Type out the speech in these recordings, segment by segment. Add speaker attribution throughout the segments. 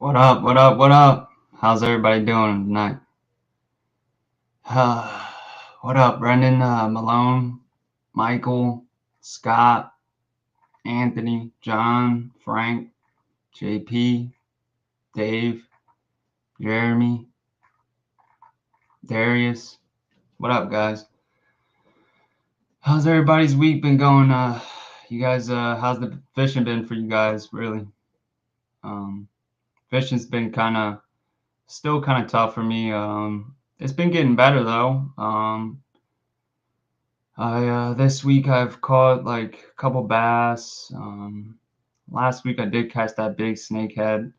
Speaker 1: What up? What up? What up? How's everybody doing tonight? What up, Brendan, Malone, Michael, Scott, Anthony, John, Frank, JP, Dave, Jeremy, Darius? What up, guys? How's everybody's week been going? You guys, how's the fishing been for you guys, really? Fishing's been still kind of tough for me. It's been getting better though. This week I've caught like a couple bass. Last week I did catch that big snakehead.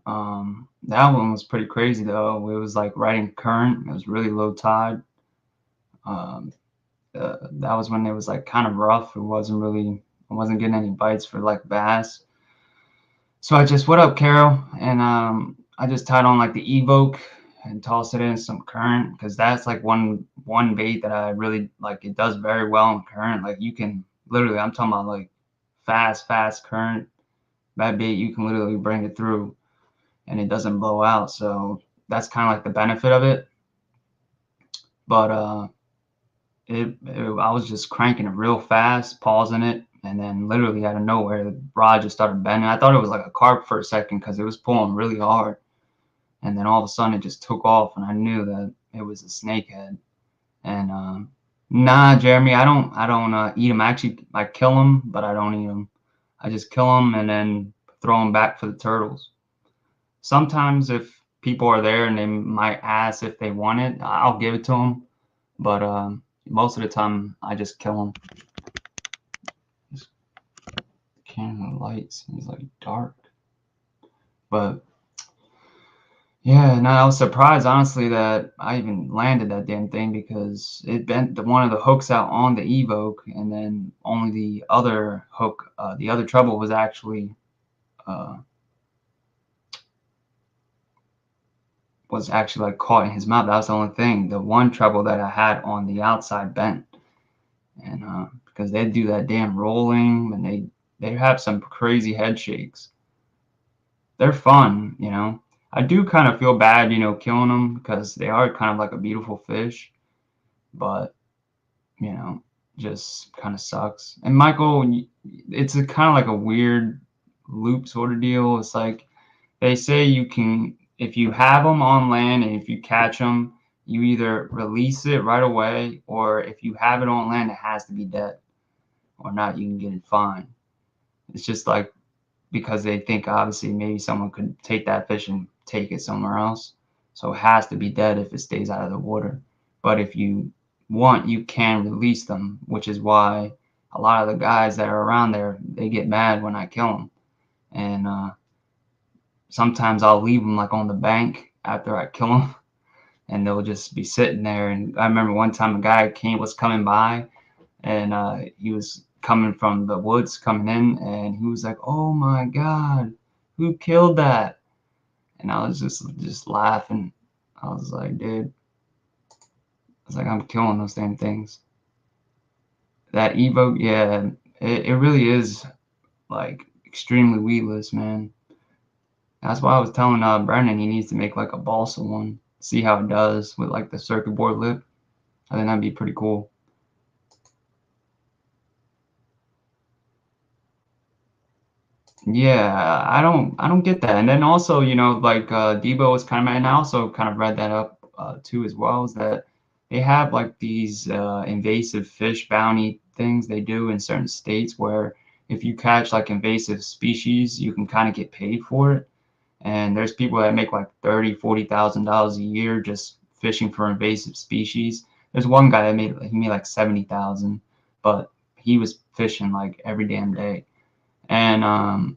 Speaker 1: That one was pretty crazy though. It was like right in current. It was really low tide. That was when it was like kind of rough. I wasn't getting any bites for like bass. So what up, Carol? And I just tied on like the Evoke and tossed it in some current, because that's like one bait that I really like. It does very well in current. Like you can literally, I'm talking about like fast current. That bait, you can literally bring it through and it doesn't blow out. So that's kind of like the benefit of it. But I was just cranking it real fast, pausing it, and then literally out of nowhere the rod just started bending. I thought it was like a carp for a second because it was pulling really hard. And then all of a sudden it just took off, and I knew that it was a snakehead. And nah, Jeremy, I don't eat them. Actually, I kill them, but I don't eat them. I just kill them and then throw them back for the turtles. Sometimes if people are there and they might ask if they want it, I'll give it to them. But most of the time I just kill them. This camera light seems like dark, but yeah, and I was surprised, honestly, that I even landed that damn thing, because it bent one of the hooks out on the Evoke, and then only the other hook, the other treble was actually like caught in his mouth. That was the only thing. The one treble that I had on the outside bent, and because they do that damn rolling, and they have some crazy head shakes. They're fun, you know. I do kind of feel bad, killing them, because they are kind of like a beautiful fish, but just kind of sucks. And Michael, it's a kind of like a weird loop sort of deal. It's like they say you can, if you have them on land and if you catch them, you either release it right away, or if you have it on land, it has to be dead, or not, you can get it fine. It's just like, because they think obviously maybe someone could take that fish and take it somewhere else. So it has to be dead if it stays out of the water. But if you want, you can release them, which is why a lot of the guys that are around there, they get mad when I kill them. And sometimes I'll leave them like on the bank after I kill them, and they'll just be sitting there. And I remember one time a guy was coming by, and he was coming from the woods coming in, and he was like, "Oh my God, who killed that?" And I was just laughing. I was like, dude, I was like, I'm killing those damn things. That Evoke, yeah, it really is like extremely weedless, man. That's why I was telling Brendan he needs to make like a balsa one, see how it does with like the circuit board lip. I think that'd be pretty cool. Yeah, I don't get that. And then also, like Debo was kind of, and I also kind of read that up too as well, is that they have like these invasive fish bounty things they do in certain states, where if you catch like invasive species, you can kind of get paid for it. And there's people that make like $30,000-$40,000 a year just fishing for invasive species. There's one guy that made like 70,000, but he was fishing like every damn day. And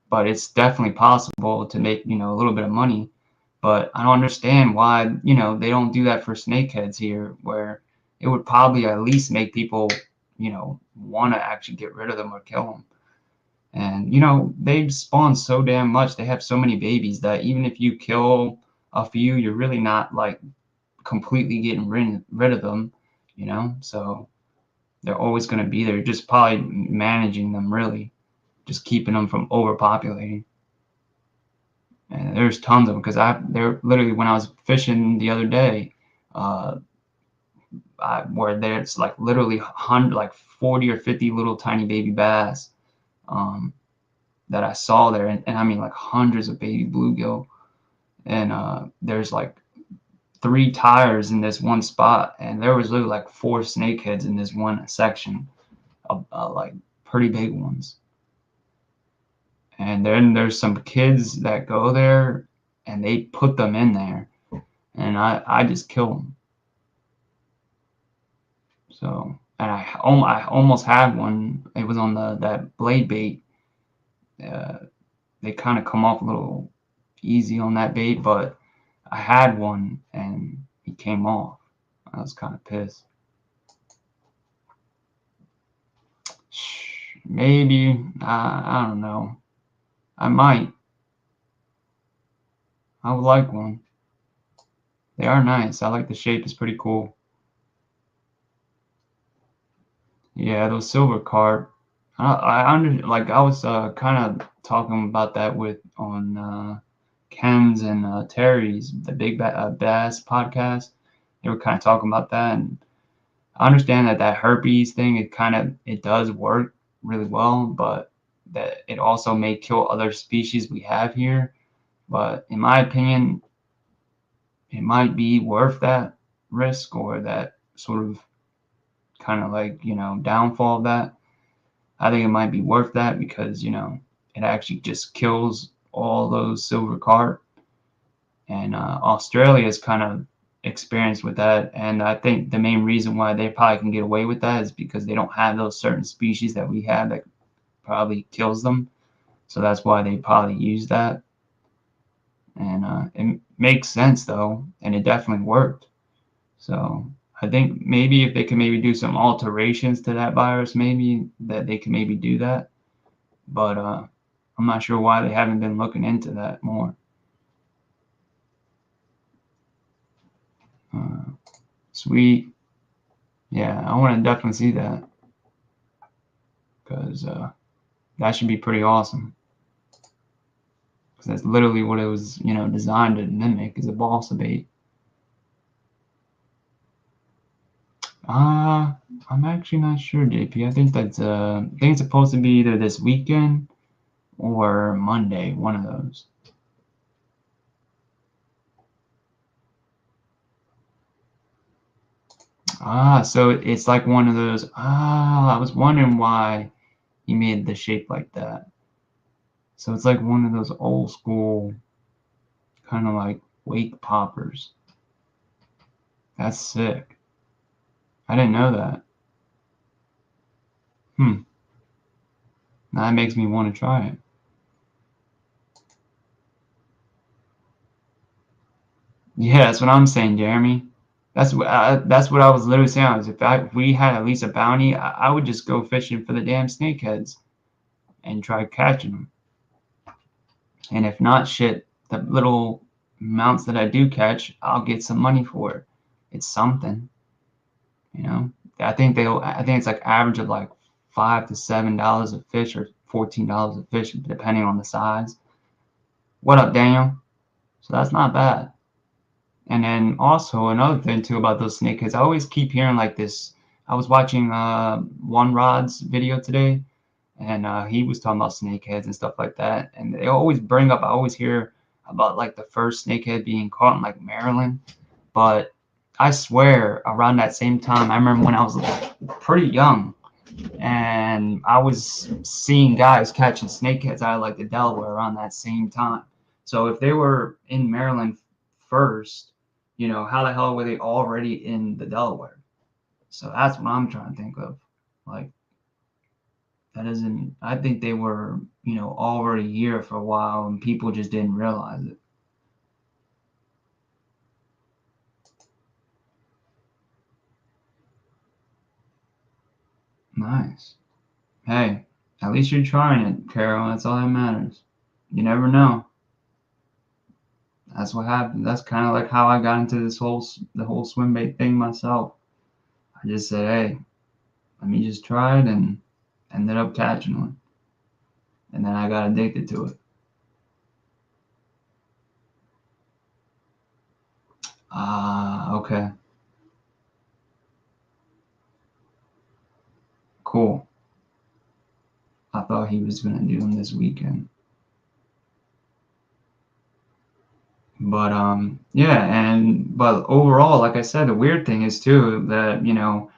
Speaker 1: but it's definitely possible to make a little bit of money. But I don't understand why they don't do that for snakeheads here, where it would probably at least make people want to actually get rid of them or kill them. And they spawn so damn much. They have so many babies that even if you kill a few, you're really not like completely getting rid of them. So they're always going to be there. You're just probably managing them, really just keeping them from overpopulating. And there's tons of them because they're literally, when I was fishing the other day, where there's like literally 40 or 50 little tiny baby bass that I saw there, and I mean like hundreds of baby bluegill, and there's like 3 tires in this one spot, and there was literally like 4 snakeheads in this one section of like pretty big ones. And then there's some kids that go there and they put them in there, and I just kill them. So, and I almost had one. It was on that blade bait. They kind of come off a little easy on that bait, but I had one and he came off. I was kind of pissed. Maybe, I don't know. I might. I would like one. They are nice. I like the shape. It's pretty cool. Yeah, those silver carp. Like I was kind of talking about that with on Ken's and Terry's, the Big Bass podcast. They were kind of talking about that, and I understand that herpes thing, it does work really well, but that it also may kill other species we have here. But in my opinion, it might be worth that risk, or that sort of kind of like, downfall of that. I think it might be worth that because, it actually just kills all those silver carp. And Australia is kind of experienced with that. And I think the main reason why they probably can get away with that is because they don't have those certain species that we have that probably kills them. So that's why they probably use that. And it makes sense though, and it definitely worked. So I think maybe if they can maybe do some alterations to that virus, maybe that they can maybe do that. But I'm not sure why they haven't been looking into that more. Sweet. Yeah, I want to definitely see that because that should be pretty awesome. Because that's literally what it was, designed to mimic, is a balsa bait. I'm actually not sure, JP. I think it's supposed to be either this weekend or Monday, one of those. So it's like one of those. I was wondering why he made the shape like that. So it's like one of those old school, kind of like wake poppers. That's sick. I didn't know that. Now that makes me want to try it. Yeah, that's what I'm saying, Jeremy. That's what I was literally saying. If we had at least a bounty, I would just go fishing for the damn snakeheads and try catching them. And if not, shit, the little amounts that I do catch, I'll get some money for it. It's something, you know. I think it's like average of like $5 to $7 a fish, or $14 a fish, depending on the size. What up, Daniel? So that's not bad. And then also another thing too about those snakeheads, I always keep hearing like this. I was watching One Rod's video today, and he was talking about snakeheads and stuff like that. And they always bring up, I always hear about like the first snakehead being caught in like Maryland. But I swear around that same time, I remember when I was pretty young, and I was seeing guys catching snakeheads out of like the Delaware around that same time. So if they were in Maryland first, how the hell were they already in the Delaware? So that's what I'm trying to think of. Like, that isn't, I think they were, already here for a while and people just didn't realize it. Nice. Hey, at least you're trying it, Carol. That's all that matters. You never know. That's what happened. That's kind of like how I got into the whole swim bait thing myself. I just said, hey, let me just try it, and ended up catching one. And then I got addicted to it. Okay. Cool. I thought he was gonna do them this weekend. But yeah, but overall, like I said, the weird thing is too that, you know,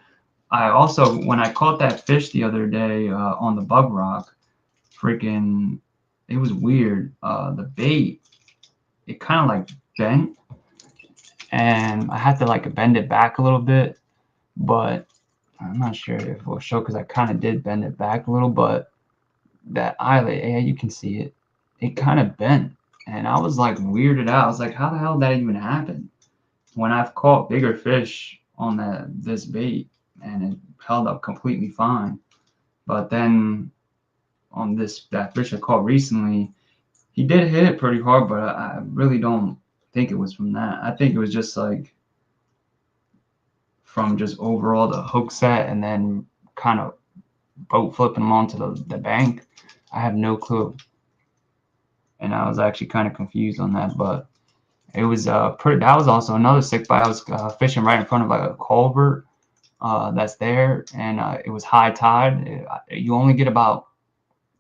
Speaker 1: I also, when I caught that fish the other day on the bug rock, freaking, it was weird. The bait, it kind of like bent, and I had to like bend it back a little bit, but I'm not sure if it will show because I kind of did bend it back a little, but that eyelet, yeah, you can see it. It kind of bent, and I was like weirded out. I was like, how the hell did that even happen? When I've caught bigger fish on this bait, and it held up completely fine. But then on that fish I caught recently, he did hit it pretty hard, but I really don't think it was from that. I think it was just like from just overall the hook set and then kind of boat flipping them onto the bank. I have no clue. And I was actually kind of confused on that, but it was pretty. That was also another sick bite. I was fishing right in front of like a culvert that's there, and it was high tide. You only get about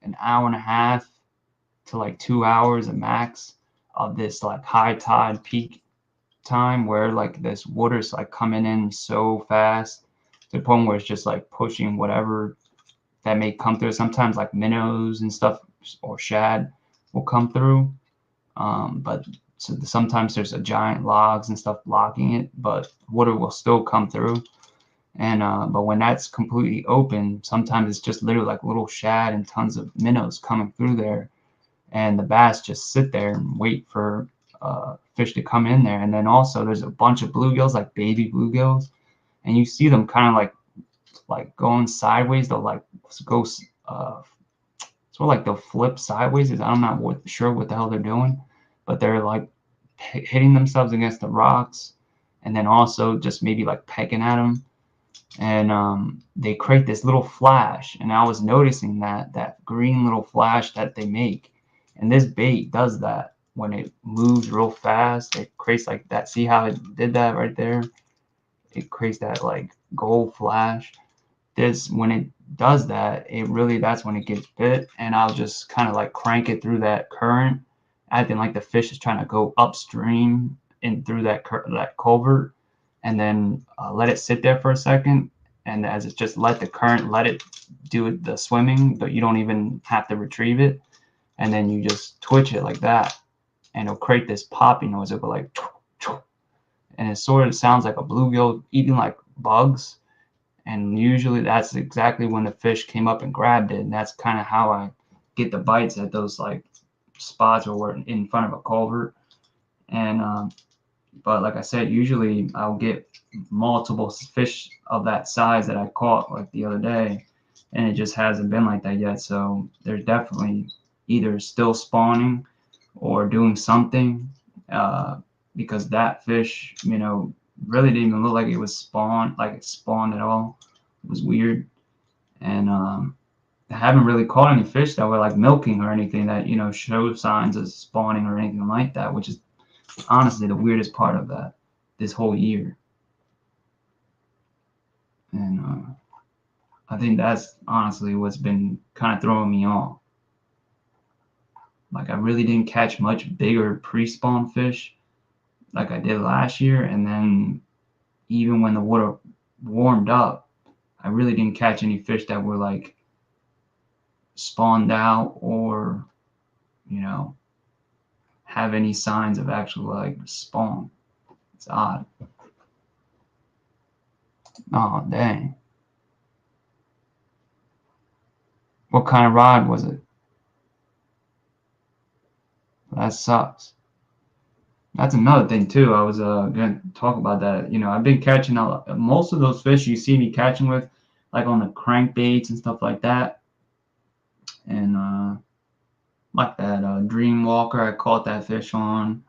Speaker 1: an hour and a half to like 2 hours at max of this like high tide peak time where like this water's like coming in so fast to the point where it's just like pushing whatever that may come through. Sometimes like minnows and stuff or shad will come through. But so sometimes there's a giant logs and stuff blocking it, but water will still come through. And but when that's completely open, sometimes it's just literally like little shad and tons of minnows coming through there, and the bass just sit there and wait for fish to come in there. And then also there's a bunch of bluegills, like baby bluegills, and you see them kind of like going sideways. They'll like go sort of like they'll flip sideways. I'm not sure what the hell they're doing, but they're like hitting themselves against the rocks, and then also just maybe like pecking at them. And they create this little flash, and I was noticing that green little flash that they make, and this bait does that when it moves real fast. It creates like that. See how it did that right there? It creates that like gold flash. This when it does that, it really that's when it gets bit, and I'll just kind of like crank it through that current, acting like the fish is trying to go upstream and through that culvert, and then let it sit there for a second. And as it just let the current let it do the swimming, but you don't even have to retrieve it, and then you just twitch it like that, and it'll create this popping noise. It'll go like, and it sort of sounds like a bluegill eating like bugs, and usually that's exactly when the fish came up and grabbed it, and that's kind of how I get the bites at those like spots where we're in front of a culvert. And but like I said, usually I'll get multiple fish of that size that I caught like the other day, and it just hasn't been like that yet. So there's definitely either still spawning or doing something, because that fish, you know, really didn't even look like it was spawned, like it spawned at all. It was weird. And I haven't really caught any fish that were like milking or anything that, you know, show signs of spawning or anything like that, which is honestly the weirdest part of that this whole year. And I think that's honestly what's been kind of throwing me off. Like I really didn't catch much bigger pre-spawn fish like I did last year, and then even when the water warmed up, I really didn't catch any fish that were like spawned out or, you know, have any signs of actual like spawn. It's odd. Oh dang. What kind of rod was it? That sucks. That's another thing too. I was gonna talk about that. You know, I've been catching most of those fish you see me catching with, like on the crankbaits and stuff like that, and like that Dream Walker. I caught that fish on.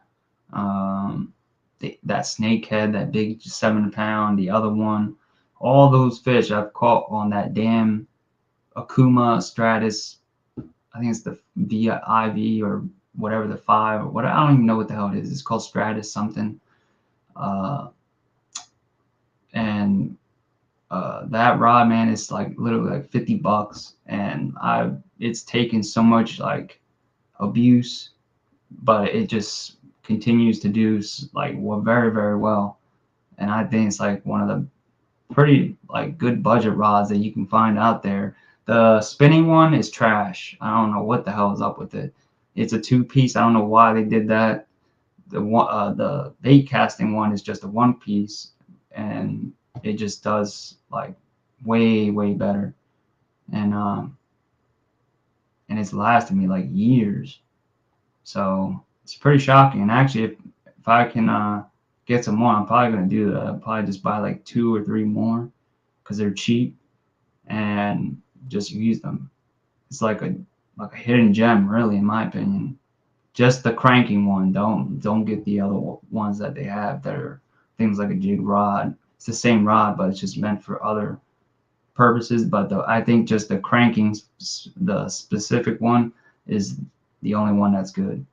Speaker 1: Um, that snakehead, that big 7 pound, the other one. All those fish I've caught on that damn Akuma Stratus. I think it's the IV or whatever, the 5 or what. I don't even know what the hell it is. It's called Stratus something. And that rod, man, is like literally like $50, and it's taken so much like abuse, but it just continues to do like very, very well. And I think it's like one of the pretty like good budget rods that you can find out there. The spinning one is trash. I don't know what the hell is up with it. It's a 2-piece. I don't know why they did that. The bait casting one is just a 1-piece, and it just does like way, way better. And it's lasted me like years. So it's pretty shocking. And actually, if I can get some more, I'm probably gonna do that. I'll probably just buy like 2 or 3 more because they're cheap, and just use them. It's like a hidden gem, really, in my opinion. Just the cranking one. Don't get the other ones that they have that are things like a jig rod. It's the same rod, but it's just meant for other purposes. But I think just the cranking, the specific one, is the only one that's good,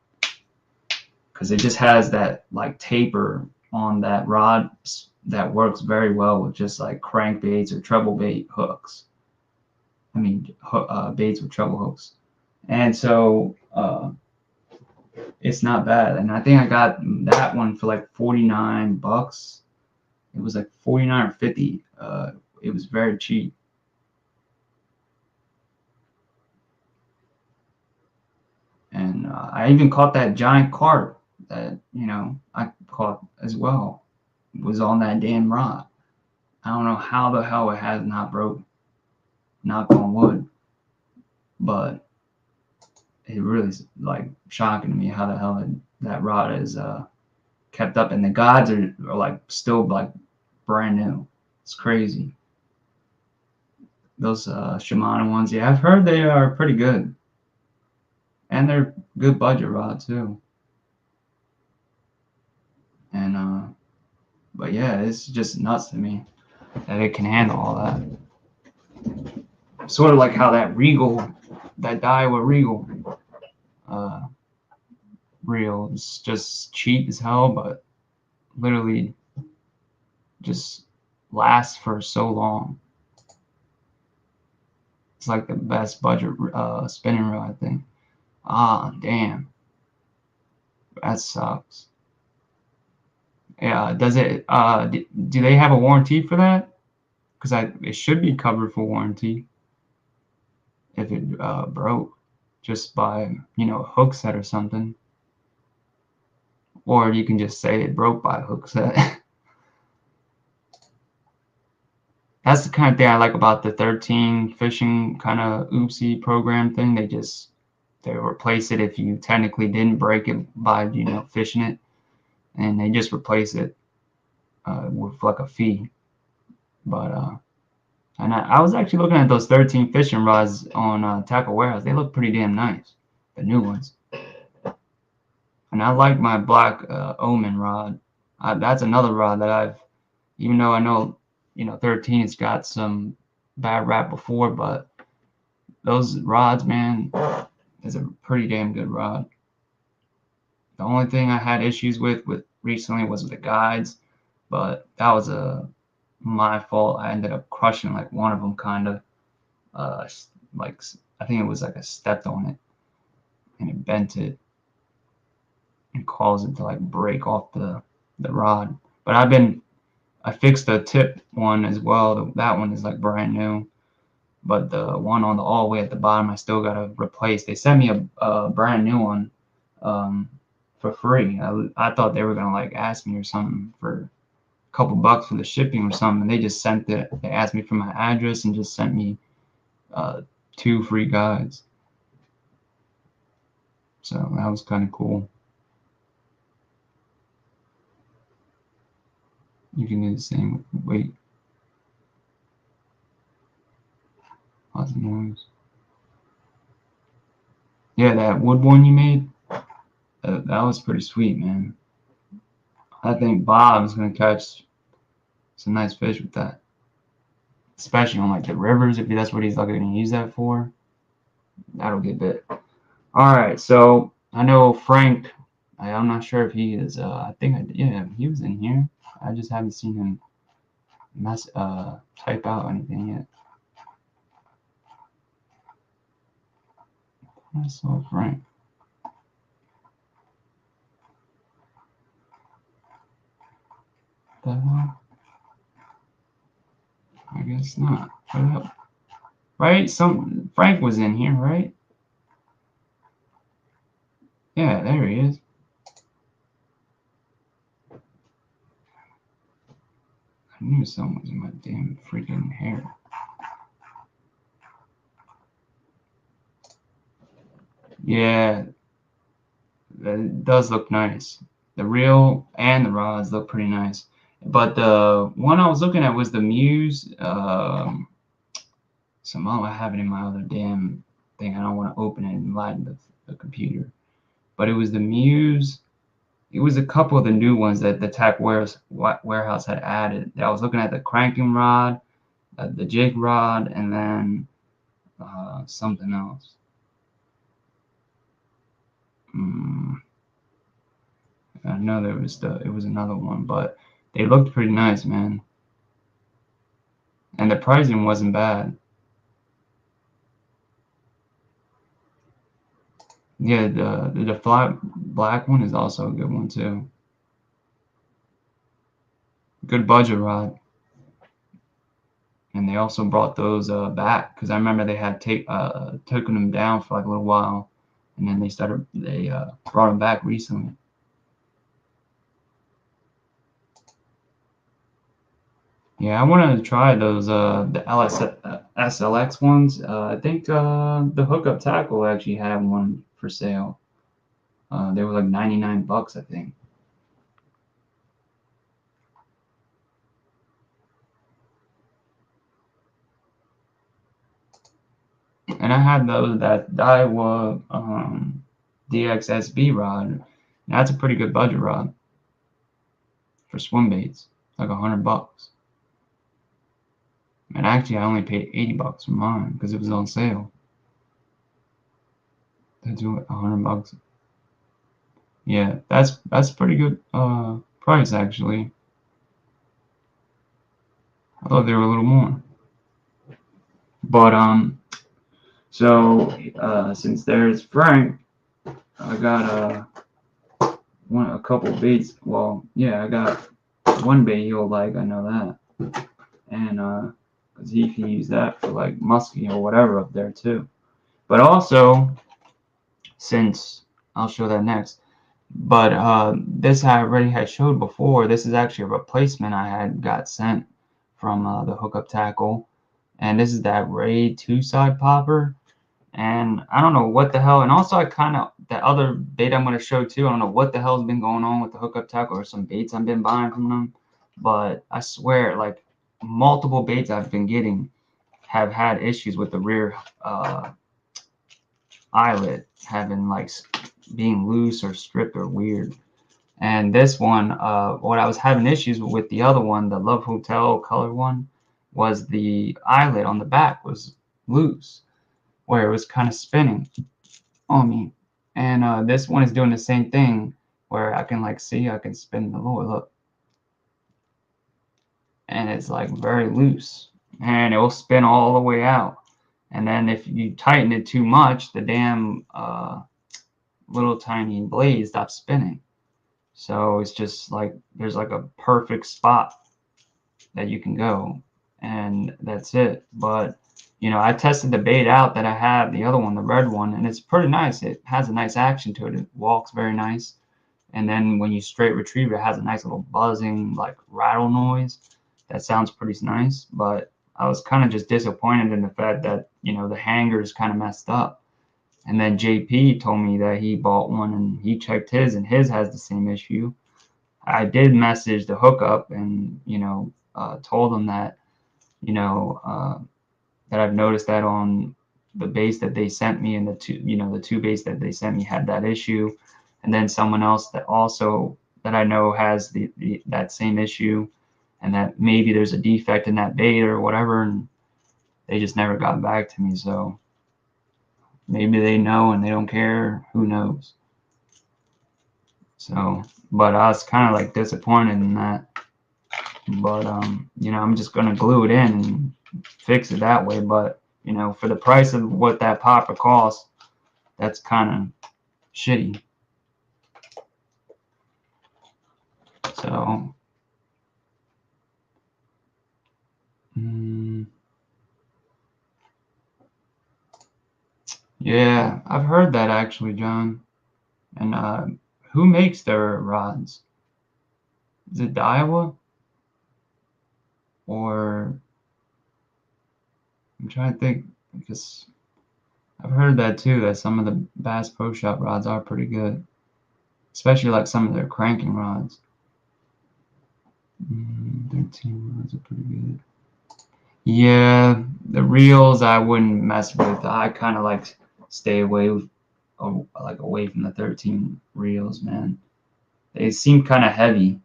Speaker 1: because it just has that like taper on that rod that works very well with just like crankbaits or treble bait hooks. I mean, baits with treble hooks. And so it's not bad. And I think I got that one for like $49. It was like 49 or 50. It was very cheap. And I even caught that giant carp that, I caught as well. It was on that damn rod. I don't know how the hell it has not broken. Knock on wood. But it really is like shocking to me how the hell that rod is kept up, and the guides are like still like brand new. It's crazy. Those Shimano ones, yeah, I've heard they are pretty good, and they're good budget rod too. And but yeah, it's just nuts to me that it can handle all that. Sort of like how that Daiwa Regal reel is just cheap as hell, but literally just lasts for so long. It's like the best budget spinning reel, I think. Ah, damn, that sucks. Yeah, does it? Do they have a warranty for that? Because it should be covered for warranty if it broke just by a hook set or something, or you can just say it broke by a hook set. That's the kind of thing I like about the 13 fishing kind of oopsie program thing. They replace it if you technically didn't break it by fishing it, and they just replace it with like a fee. But and I was actually looking at those 13 fishing rods on Tackle Warehouse. They look pretty damn nice, the new ones. And I like my black Omen rod. That's another rod that even though I know 13's got some bad rap before, but those rods, man, is a pretty damn good rod. The only thing I had issues with recently was with the guides, but that was my fault. I ended up crushing like one of them, kind of like I think it was like I stepped on it and it bent it and caused it to like break off the rod. But I fixed the tip one as well. That one is like brand new, but the one on the all the way at the bottom I still gotta replace. They sent me a brand new one for free. I thought they were gonna like ask me or something for a couple bucks for the shipping or something, and they just sent it. They asked me for my address and just sent me 2 free guides. So that was kind of cool. You can do the same weight. Lots of noise. Yeah, that wood one you made, that was pretty sweet, man. I think Bob's gonna catch some nice fish with that, especially on like the rivers. If that's what he's like gonna use that for, that'll get bit. All right, so I know Frank. I'm not sure if he is. I think yeah, he was in here. I just haven't seen him type out anything yet. I saw Frank. The hell? I guess not. Right? Frank was in here, right? Yeah, there he is. I knew someone was in my damn freaking hair. Yeah, it does look nice. The reel and the rods look pretty nice. But the one I was looking at was the Muse. Somehow I have it in my other damn thing. I don't want to open it and lighten the computer. But it was the Muse. It was a couple of the new ones that the Tack Warehouse had added. I was looking at the cranking rod, the jig rod, and then something else. I know it was another one, but they looked pretty nice, man. And the pricing wasn't bad. Yeah, the flat black one is also a good one too. Good budget rod. And they also brought those back because I remember they had taken them down for like a little while, and then they brought them back recently. Yeah, I wanted to try those the SLX ones. I think the Hookup Tackle actually had one for sale. They were like $99, I think. And I had that Daiwa DXSB rod. And that's a pretty good budget rod for swim baits, like $100. And actually, I only paid $80 for mine because it was on sale. That's $100. Yeah, that's pretty good price actually. I thought they were a little more. But so since there's Frank, I got a couple baits. Well, yeah, I got one bait he'll like. I know that, and because he can use that for like musky or whatever up there too. But also, since I'll show that next. But this I already had showed before. This is actually a replacement I had got sent from the Hookup Tackle, and this is that Ray 2-side popper. And I don't know what the hell. And also, the other bait I'm going to show too. I don't know what the hell's been going on with the Hookup Tackle or some baits I've been buying from them. But I swear, like multiple baits I've been getting have had issues with the rear eyelet having like being loose or stripped or weird. And this one, what I was having issues with the other one, the Love Hotel color one, was the eyelet on the back was loose, where it was kind of spinning on me. And this one is doing the same thing, where I can like see I can spin the lure, look, and it's like very loose, and it will spin all the way out. And then if you tighten it too much, the damn little tiny blade stops spinning. So it's just like there's like a perfect spot that you can go, and that's it. But you know, I tested the bait out that I have, the other one, the red one, and it's pretty nice. It has a nice action to it. It walks very nice. And then when you straight retrieve it, it has a nice little buzzing, like rattle noise. That sounds pretty nice. But I was kind of just disappointed in the fact that, you know, the hanger is kind of messed up. And then JP told me that he bought one and he checked his, and his has the same issue. I did message the Hookup and, you know, told them that, you know, that I've noticed that on the base that they sent me, and the two baits that they sent me had that issue. And then someone else that I know has that same issue, and that maybe there's a defect in that bait or whatever, and they just never got back to me. So maybe they know and they don't care, who knows. So, but I was kind of like disappointed in that. But you know, I'm just gonna glue it in and fix it that way. But you know, for the price of what that popper costs, that's kind of shitty. So yeah, I've heard that actually, John. And who makes their rods? Is it Daiwa? Or I'm trying to think, because I've heard that too, that some of the Bass Pro Shop rods are pretty good, especially like some of their cranking rods. 13 rods are pretty good. Yeah, the reels I wouldn't mess with. I kind of like stay away with, like away from the 13 reels, man. They seem kind of heavy.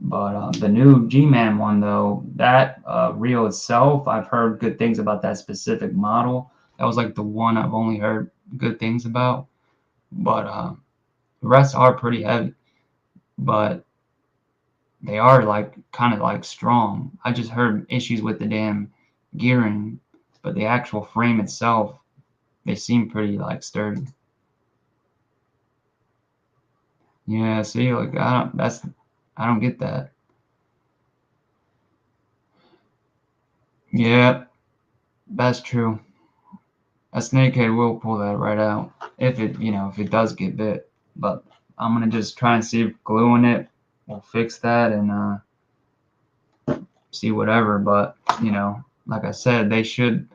Speaker 1: But the new G-Man one, though, that reel itself, I've heard good things about that specific model. That was like the one I've only heard good things about. But the rest are pretty heavy. But they are like kind of like strong. I just heard issues with the damn gearing, but the actual frame itself, they seem pretty like sturdy. Yeah, see, like I don't get that. Yeah, that's true. A snakehead will pull that right out if it, you know, if it does get bit. But I'm gonna just try and see if gluing it will fix that and see whatever. But you know, like I said, they should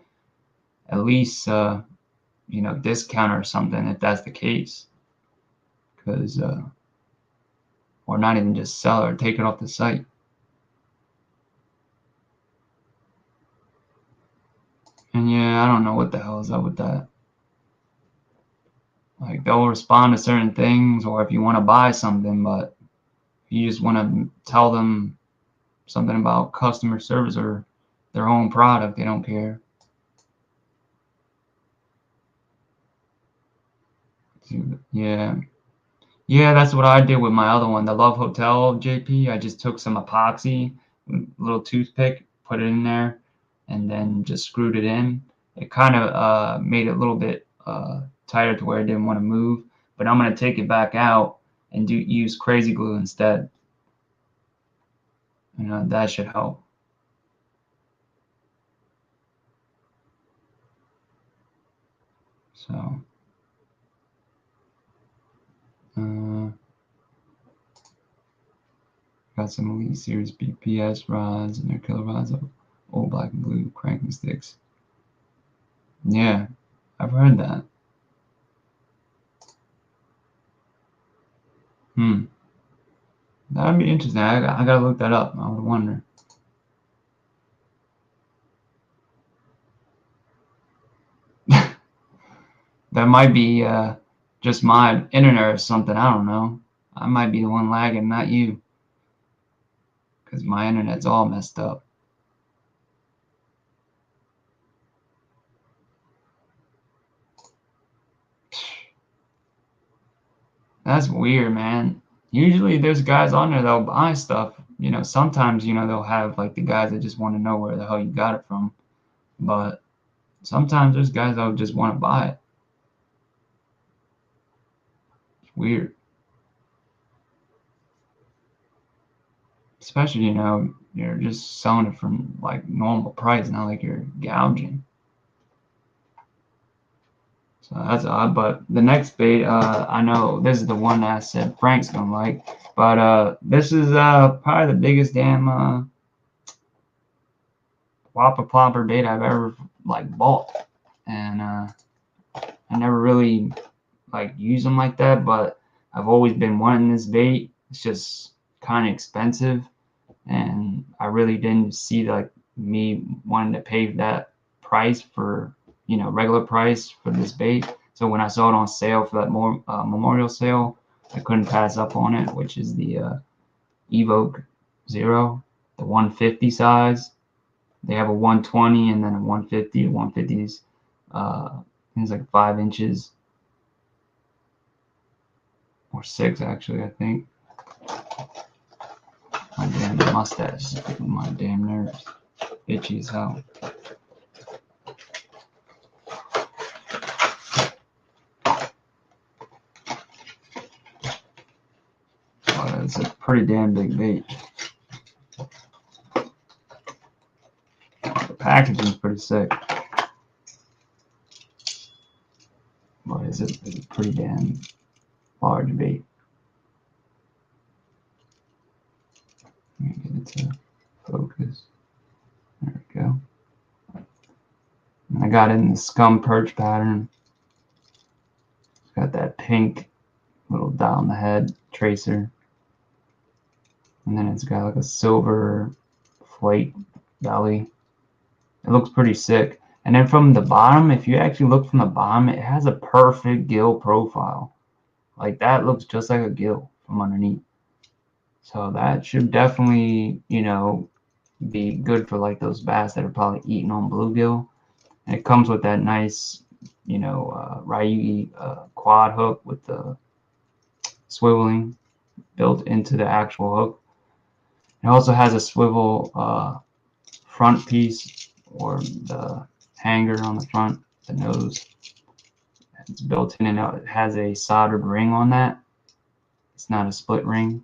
Speaker 1: at least you know, discount or something if that's the case, because or not even just sell it or take it off the site. And yeah, I don't know what the hell is up with that. Like they'll respond to certain things, or if you want to buy something, but if you just want to tell them something about customer service or their own product, they don't care. Yeah. Yeah, that's what I did with my other one, the Love Hotel JP. I just took some epoxy, little toothpick, put it in there, and then just screwed it in. It kind of made it a little bit tighter to where I didn't want to move. But I'm gonna take it back out and use crazy glue instead. You know, that should help. So, uh, got some Elite Series BPS rods and their killer rods of old black and blue cranking sticks. Yeah, I've heard that. Hmm. That'd be interesting. I gotta look that up. I would wonder. That might be just my internet or something. I don't know. I might be the one lagging, not you, because my internet's all messed up. That's weird, man. Usually there's guys on there that'll buy stuff. You know, sometimes, you know, they'll have like the guys that just want to know where the hell you got it from. But sometimes there's guys that'll just want to buy it. It's weird. Especially, you know, you're just selling it from like normal price, not like you're gouging. So that's odd. But the next bait, I know this is the one that I said Frank's gonna like. But this is probably the biggest damn whopper plopper bait I've ever like bought. And I never really like use them like that, but I've always been wanting this bait. It's just kind of expensive, and I really didn't see like me wanting to pay that price for, you know, regular price for this bait. So when I saw it on sale for that memorial sale, I couldn't pass up on it, which is the Evoke Zero, the 150 size. They have a 120 and then a 150. The 150 is things like 5 inches or 6 actually, I think. Man, the mustache is getting my damn nerves. Itchy as hell. But it's a pretty damn big bait. The packaging's pretty sick. But it's a pretty damn large bait. Let me get it to focus. There we go. And I got it in the scum perch pattern. It's got that pink little dot on the head tracer. And then it's got like a silver flake belly. It looks pretty sick. And then from the bottom, if you actually look from the bottom, it has a perfect gill profile. Like that looks just like a gill from underneath. So that should definitely, you know, be good for like those bass that are probably eating on bluegill. And it comes with that nice, you know, Ryugi quad hook with the swiveling built into the actual hook. It also has a swivel front piece, or the hanger on the front, the nose. It's built in, and it has a soldered ring on that. It's not a split ring.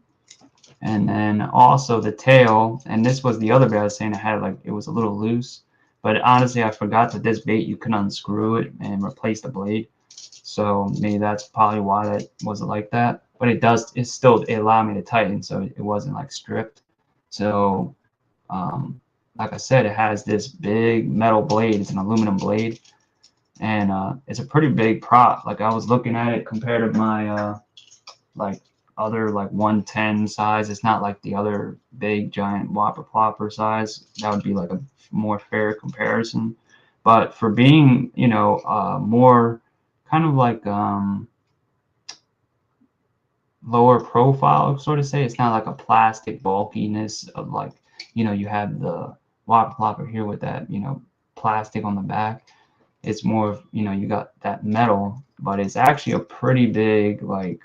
Speaker 1: And then also the tail, and this was the other bait I was saying, I had like, it was a little loose, but honestly I forgot that this bait you can unscrew it and replace the blade. So maybe that's probably why that wasn't like that. But it allowed me to tighten, so it wasn't like stripped. So like I said, it has this big metal blade. It's an aluminum blade, and it's a pretty big prop. Like I was looking at it compared to my like other like 110 size. It's not like the other big giant whopper plopper size. That would be like a more fair comparison. But for being, you know, more kind of like lower profile, sort of say, it's not like a plastic bulkiness of like, you know, you have the whopper plopper here with that, you know, plastic on the back. It's more of, you know, you got that metal, but it's actually a pretty big like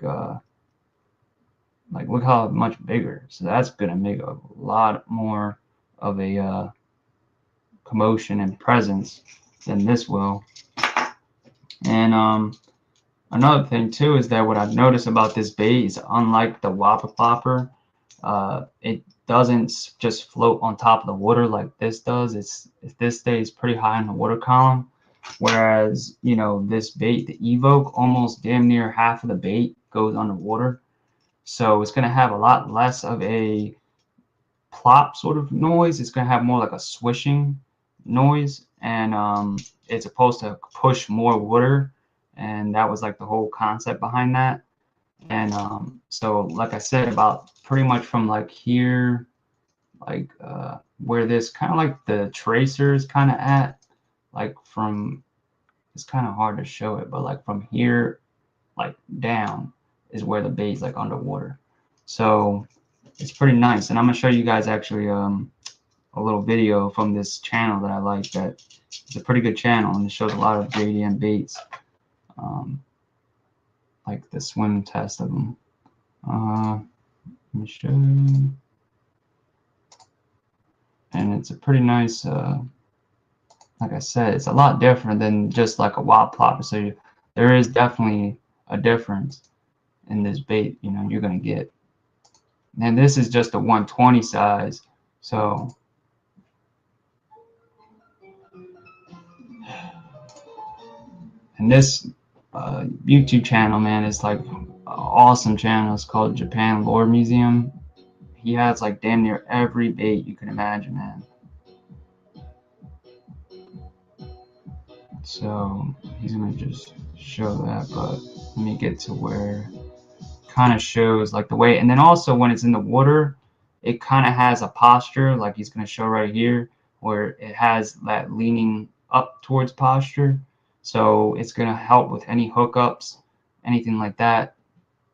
Speaker 1: look how much bigger. So that's gonna make a lot more of a commotion and presence than this will. And another thing too is that what I've noticed about this bait is, unlike the whopper plopper, it doesn't just float on top of the water like this does. This stays pretty high in the water column, whereas, you know, this bait, the Evoke, almost damn near half of the bait goes underwater. So it's going to have a lot less of a plop sort of noise. It's going to have more like a swishing noise, and it's supposed to push more water, and that was like the whole concept behind that. And so like I said, about pretty much from like here, like where this kind of like the tracer is kind of at, like from, it's kind of hard to show it, but like from here like down is where the bait's like underwater. So it's pretty nice. And I'm gonna show you guys actually a little video from this channel that I like. That it's a pretty good channel, and it shows a lot of JDM baits, like the swim test of them. Let me show you. And it's a pretty nice, like I said, it's a lot different than just like a wild plopper. So there is definitely a difference in this bait, you know, you're gonna get. And this is just a 120 size, so and this YouTube channel, man, is like an awesome channel. It's called Japan Lore Museum. He has like damn near every bait you can imagine, man. So he's gonna just show that, but let me get to where kind of shows like the way. And then also when it's in the water, it kind of has a posture, like he's going to show right here, where it has that leaning up towards posture. So it's going to help with any hookups, anything like that.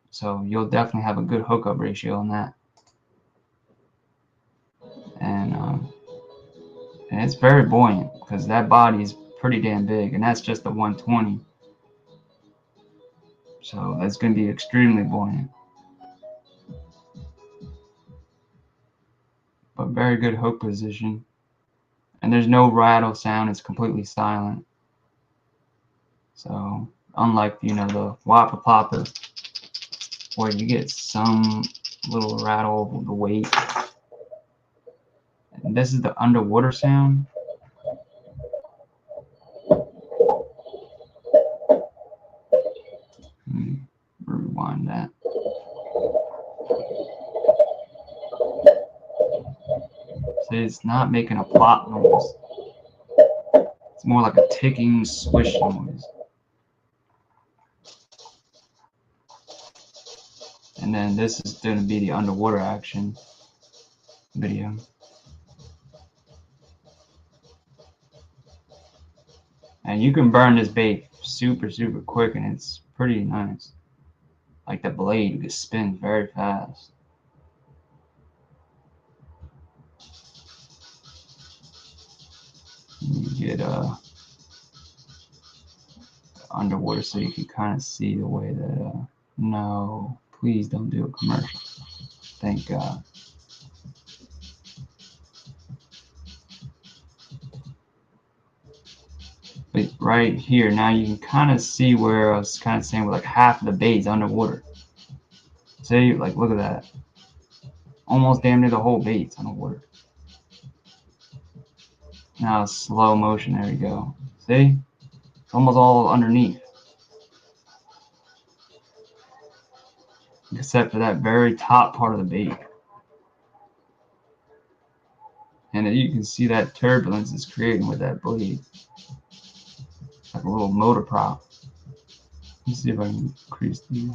Speaker 1: So you'll definitely have a good hookup ratio on that. And it's very buoyant because that body is pretty damn big, and that's just the 120. So that's going to be extremely buoyant. very good hook position. And there's no rattle sound, it's completely silent. So unlike, you know, the whopper plopper, where you get some little rattle of the weight. And this is the underwater sound. Rewind that. See, it's not making a plop noise. It's more like a ticking swish noise. And then this is going to be the underwater action video. And you can burn this bait super quick, and it's pretty nice. Like the blade just spins very fast. You get underwater so you can kind of see the way that no, please don't do a commercial. Thank God. But right here, now you can kind of see where I was kind of saying with like half of the bait's underwater. See, like look at that. Almost damn near the whole bait's underwater. Now slow motion, there we go. See? It's almost all underneath. Except for that very top part of the bait. And you can see that turbulence it's creating with that blade. Like a little motor prop. Let me see if I can increase the.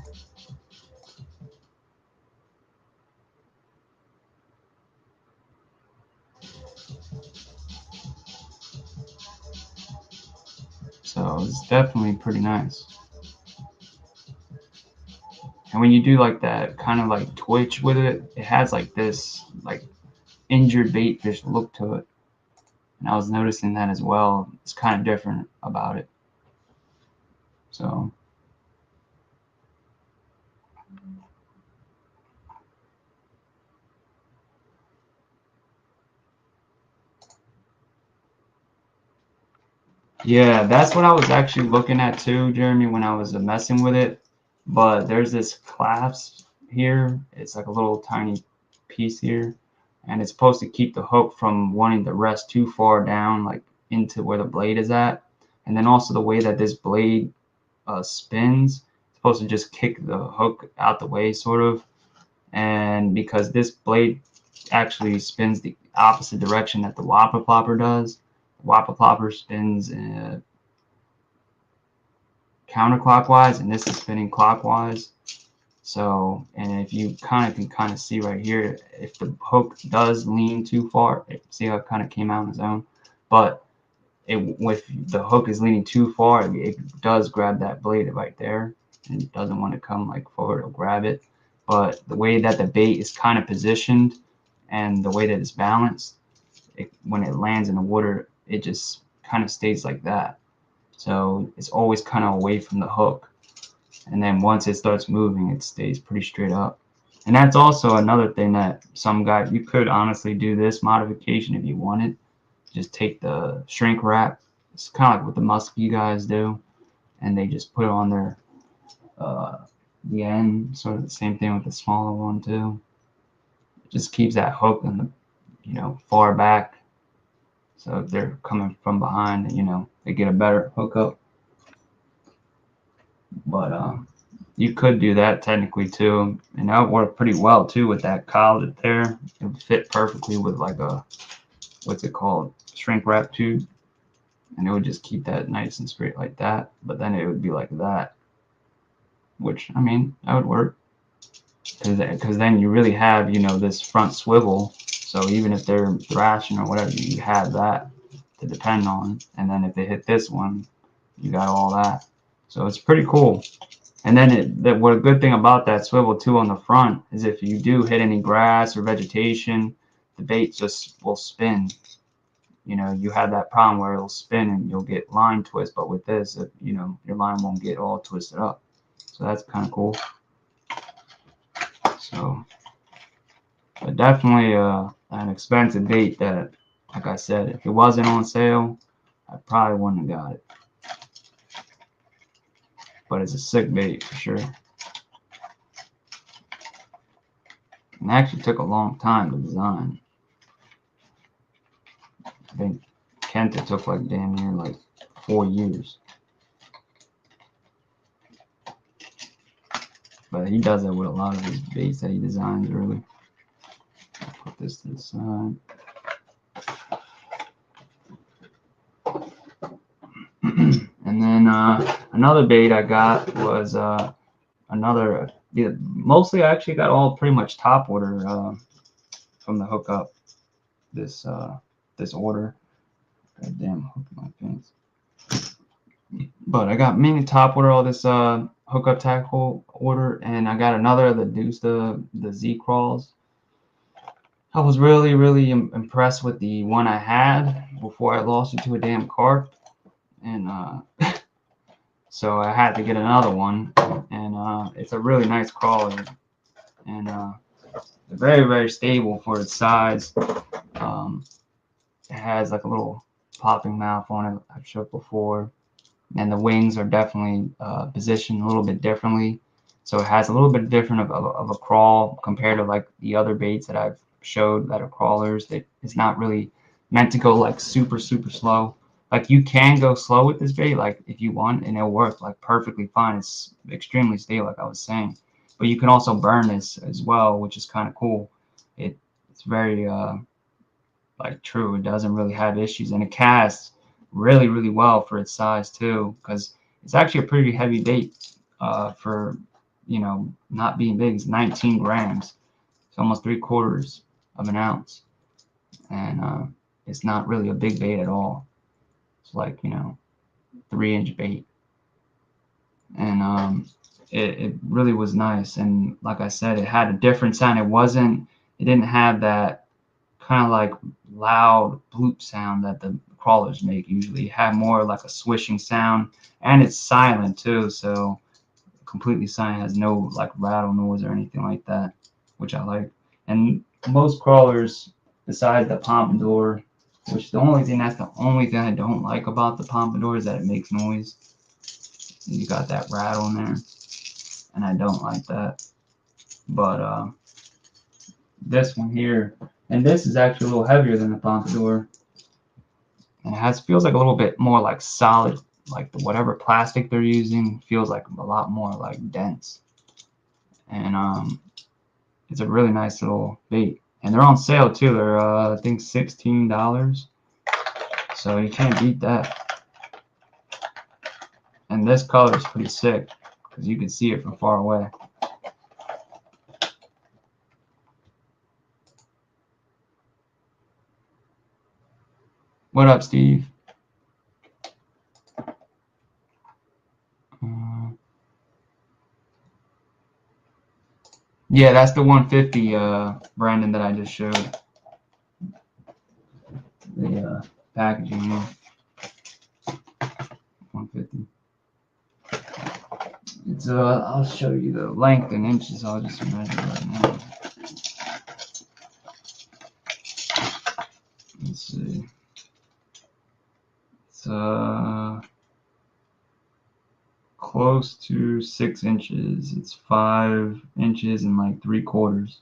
Speaker 1: So it's definitely pretty nice. And when you do like that kind of like twitch with it, it has like this like injured bait fish look to it. And I was noticing that as well. It's kind of different about it. So yeah, that's what I was actually looking at too, Jeremy, when I was messing with it. But there's this clasp here. It's like a little tiny piece here, and it's supposed to keep the hook from wanting to rest too far down, like into where the blade is at. And then also the way that this blade spins, it's supposed to just kick the hook out the way, sort of. And because this blade actually spins the opposite direction that the whopper plopper does, the whopper plopper spins counterclockwise, and this is spinning clockwise. So, and if you can see right here, if the hook does lean too far, see how it kind of came out on its own, but if the hook is leaning too far, it does grab that blade right there, and it doesn't want to come like forward, it'll grab it. But the way that the bait is kind of positioned and the way that it's balanced, when it lands in the water, it just kind of stays like that. So it's always kind of away from the hook. And then once it starts moving, it stays pretty straight up. And that's also another thing that some guys, you could honestly do this modification if you wanted. Just take the shrink wrap. It's kind of like what the musky guys do. And they just put it on their the end. Sort of the same thing with the smaller one too. It just keeps that hook in the, you know, far back. So if they're coming from behind, you know, they get a better hookup. But you could do that technically too, and that would work pretty well too with that collet there. It would fit perfectly with like a, what's it called, shrink wrap tube, and it would just keep that nice and straight like that. But then it would be like that, which I mean that would work, because then you really have, you know, this front swivel. So even if they're thrashing or whatever, you have that to depend on. And then if they hit this one, you got all that. So it's pretty cool. And then what a good thing about that swivel too on the front is if you do hit any grass or vegetation, the bait just will spin. You know, you have that problem where it'll spin and you'll get line twist, but with this, you know, your line won't get all twisted up. So that's kind of cool. So but definitely a an expensive bait that, like I said, if it wasn't on sale, I probably wouldn't have got it. But it's a sick bait for sure. And it actually took a long time to design. I think Kenta took like damn near like 4 years. But he does that with a lot of his baits that he designs early. I'll put this to the side. And then another bait I got was another. Yeah, mostly I actually got all pretty much top order from the Hookup. This order. God damn, hook my pants. But I got mainly top order all this Hookup tackle order, and I got another of the Z crawls. I was really impressed with the one I had before I lost it to a damn carp, and so I had to get another one, and it's a really nice crawler, and very stable for its size. It has like a little popping mouth on it, I've showed before, and the wings are definitely positioned a little bit differently, so it has a little bit different of a crawl compared to like the other baits that I've showed that are crawlers. It's not really meant to go like super slow. Like you can go slow with this bait, like if you want, and it'll work like perfectly fine. It's extremely stable, like I was saying. But you can also burn this as well, which is kind of cool. It's very like true. It doesn't really have issues, and it casts really well for its size too, because it's actually a pretty heavy bait for, you know, not being big. It's 19 grams. It's almost 3/4 of an ounce, and it's not really a big bait at all. It's like, you know, 3-inch bait, and it really was nice. And like I said, it had a different sound. It didn't have that kind of like loud bloop sound that the crawlers make usually. It had more like a swishing sound, and it's silent too, so completely silent, has no like rattle noise or anything like that, which I like. And most crawlers, besides the Pompadour, which that's the only thing I don't like about the Pompadour, is that it makes noise. You got that rattle in there, and I don't like that. But this one here, and this is actually a little heavier than the Pompadour, and it feels like a little bit more like solid, like whatever plastic they're using feels like a lot more like dense. And it's a really nice little bait, and they're on sale too. They're I think $16, so you can't beat that. And this color is pretty sick because you can see it from far away. What up, Steve? Yeah, that's the 150 Brandon that I just showed. The packaging here. 150. It's I'll show you the length in inches. I'll just measure right now. Let's see. It's close to 6 inches. It's 5 inches and like 3/4.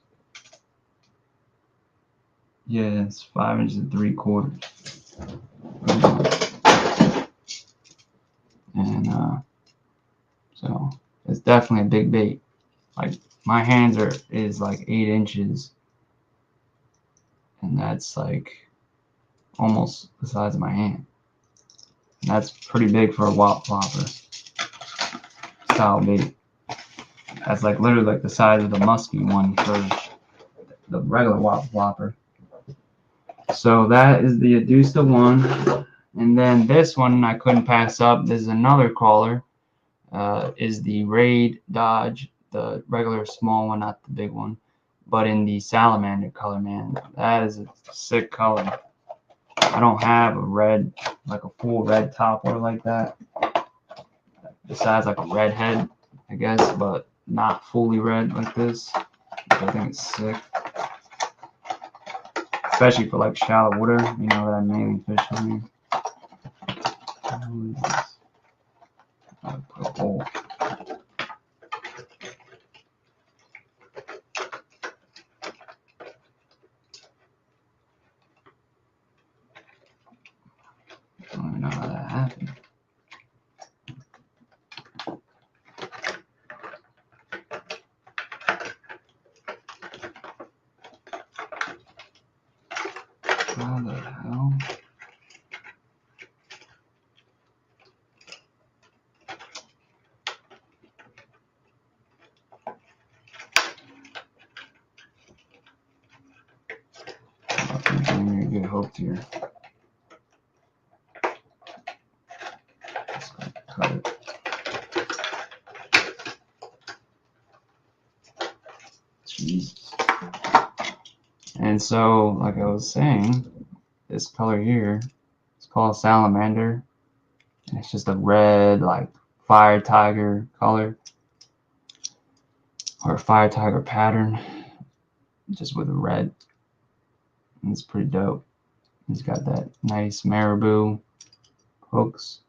Speaker 1: Yeah, it's 5 inches and 3/4. And so it's definitely a big bait. Like my hands is like 8 inches, and that's like almost the size of my hand. And that's pretty big for a wop flopper style bait. That's like literally like the size of the musky one for the regular wop flopper. So that is the Adusta one. And then this one I couldn't pass up. There's another crawler. Is the Raid Dodge, the regular small one, not the big one, but in the salamander color, man. That is a sick color. I don't have a red, like a full red top or like that. Besides like a red head, I guess, but not fully red like this. I think it's sick. especially for like shallow water. You know that I mainly fish in here. I'll put a hole. I don't even know how that happened. How the hell? Get hooked here. Let's go cut it. Jesus. And so, like I was saying, this color here is called salamander. And it's just a red, like fire tiger color, or a fire tiger pattern, just with a red. And it's pretty dope. It's got that nice marabou hooks.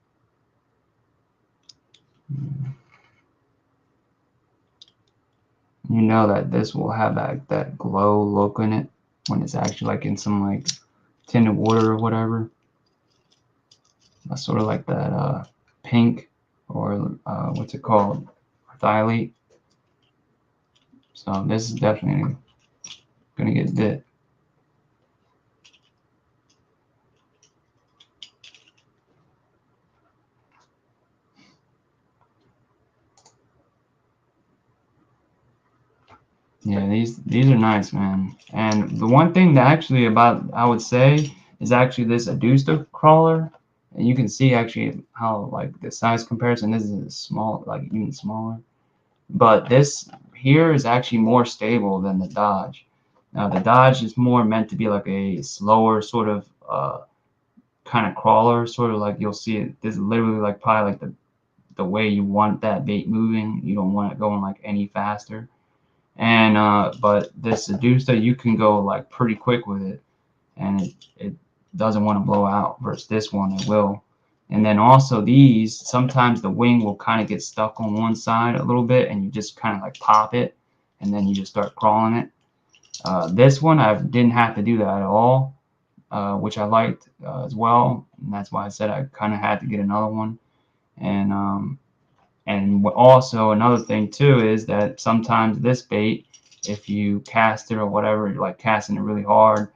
Speaker 1: You know that this will have that glow look in it when it's actually like in some like tinted water or whatever. That's sort of like that pink, or what's it called, phthalate. So this is definitely gonna get bit. Yeah, these are nice, man. And the one thing that actually about I would say is actually this Adusta crawler, and you can see actually how like the size comparison. This is small, like even smaller. But this here is actually more stable than the Dodge. Now the Dodge is more meant to be like a slower sort of kind of crawler, sort of like you'll see it. This is literally like probably like the way you want that bait moving. You don't want it going like any faster. And but this Sedusa, you can go like pretty quick with it, and it doesn't want to blow out. Versus this one, it will. And then also these, sometimes the wing will kind of get stuck on one side a little bit, and you just kind of like pop it, and then you just start crawling it. This one, I didn't have to do that at all, which I liked as well. And that's why I said I kind of had to get another one. And also another thing too is that sometimes this bait, if you cast it or whatever, you're like casting it really hard,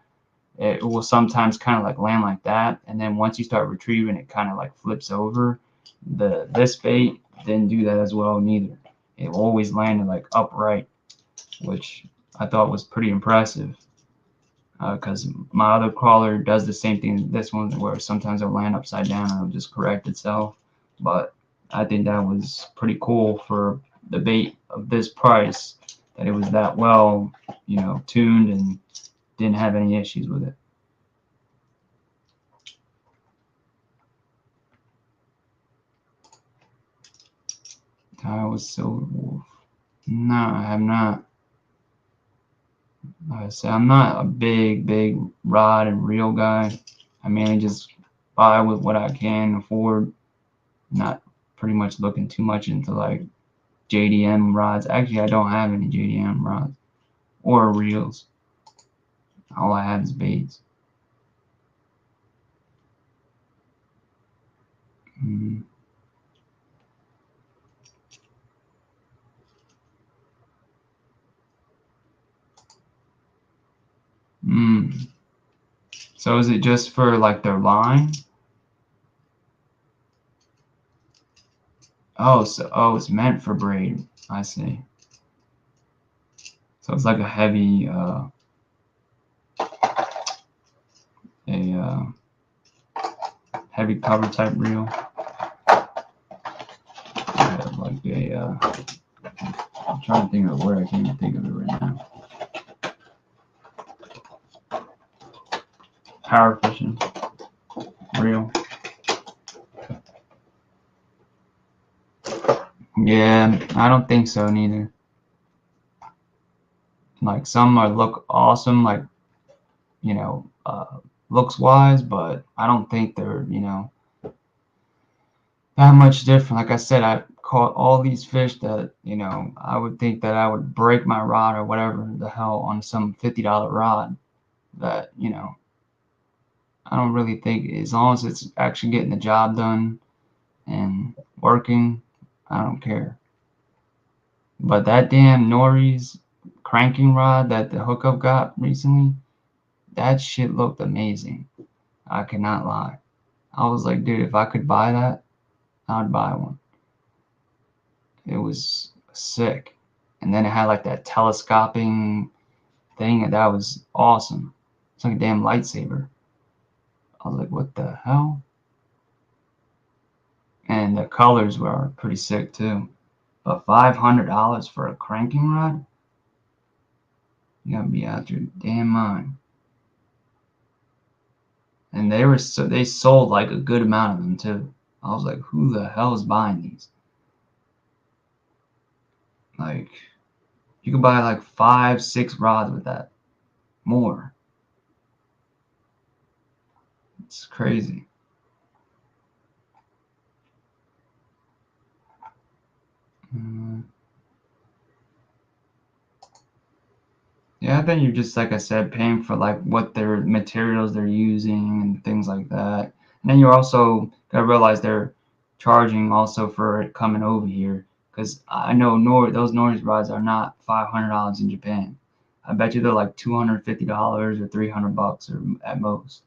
Speaker 1: it will sometimes kind of like land like that, and then once you start retrieving, it kind of like flips over. This bait didn't do that as well neither. It always landed like upright, which I thought was pretty impressive, because my other crawler does the same thing as this one, where sometimes it'll land upside down and it'll just correct itself. But I think that was pretty cool for the bait of this price, that it was that well, you know, tuned and didn't have any issues with it. Iowa Silver Wolf. No, I have not. Like I said, I'm not a big rod and reel guy. I mainly just buy with what I can afford. Not pretty much looking too much into like JDM rods. Actually, I don't have any JDM rods or reels. All I have is baits. So is it just for like their line? Oh, so it's meant for braid. I see. So it's like a heavy heavy cover type reel. Like I'm trying to think of the word. I can't even think of it right now. Power fishing reel. Yeah, I don't think so neither. Like some look awesome, like, looks wise, but I don't think they're, that much different. Like I said, I caught all these fish that, I would think that I would break my rod or whatever the hell on some $50 rod that, I don't really think, as long as it's actually getting the job done and working, I don't care. But that damn Nori's cranking rod that the Hookup got recently, that shit looked amazing. I cannot lie. I was like, dude, if I could buy that, I would buy one. It was sick. And then it had like that telescoping thing, and that was awesome. It's like a damn lightsaber. I was like, what the hell? And the colors were pretty sick too. But $500 for a cranking rod? You gotta be out your damn mind. And they sold like a good amount of them too. I was like, who the hell is buying these? Like, you could buy like 5, 6 rods with that. More. It's crazy. Yeah, I think you're just, like I said, paying for like what their materials they're using and things like that. And then you also gotta realize they're charging also for it coming over here, because I know those Norris rods are not $500 in Japan. I bet you they're like $250 or $300 or at most.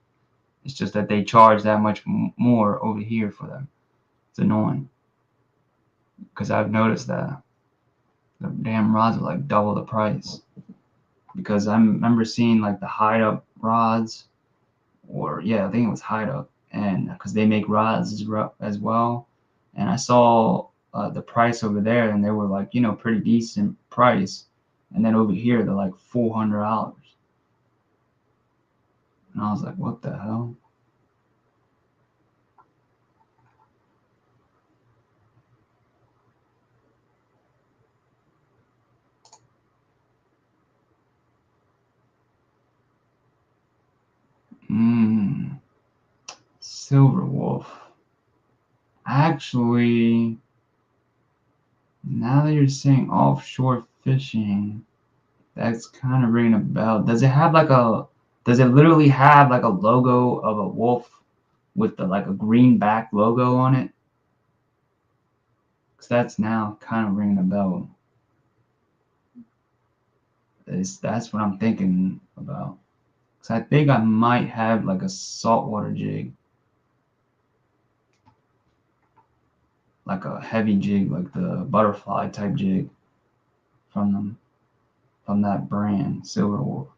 Speaker 1: It's just that they charge that much more over here for them. It's annoying, because I've noticed that the damn rods are like double the price. Because I remember seeing like the hide up rods, or yeah, I think it was hide up, and because they make rods as well, and I saw the price over there, and they were like, pretty decent price, and then over here they're like $400, and I was like, what the hell? Silver wolf. Actually, now that you're saying offshore fishing, that's kind of ringing a bell. Does it literally have like a logo of a wolf with like a green back logo on it? Because that's now kind of ringing a bell. That's what I'm thinking about. Because I think I might have like a saltwater jig. Like a heavy jig, like the butterfly type jig from that brand, Silver Wolf.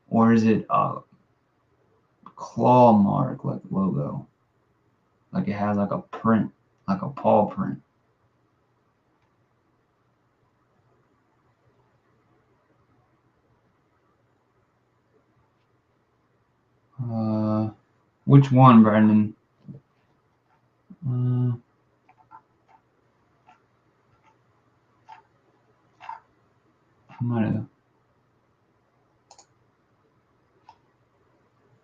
Speaker 1: Or is it a claw mark like logo? Like it has like a print, like a paw print. Which one, Brandon? I might have.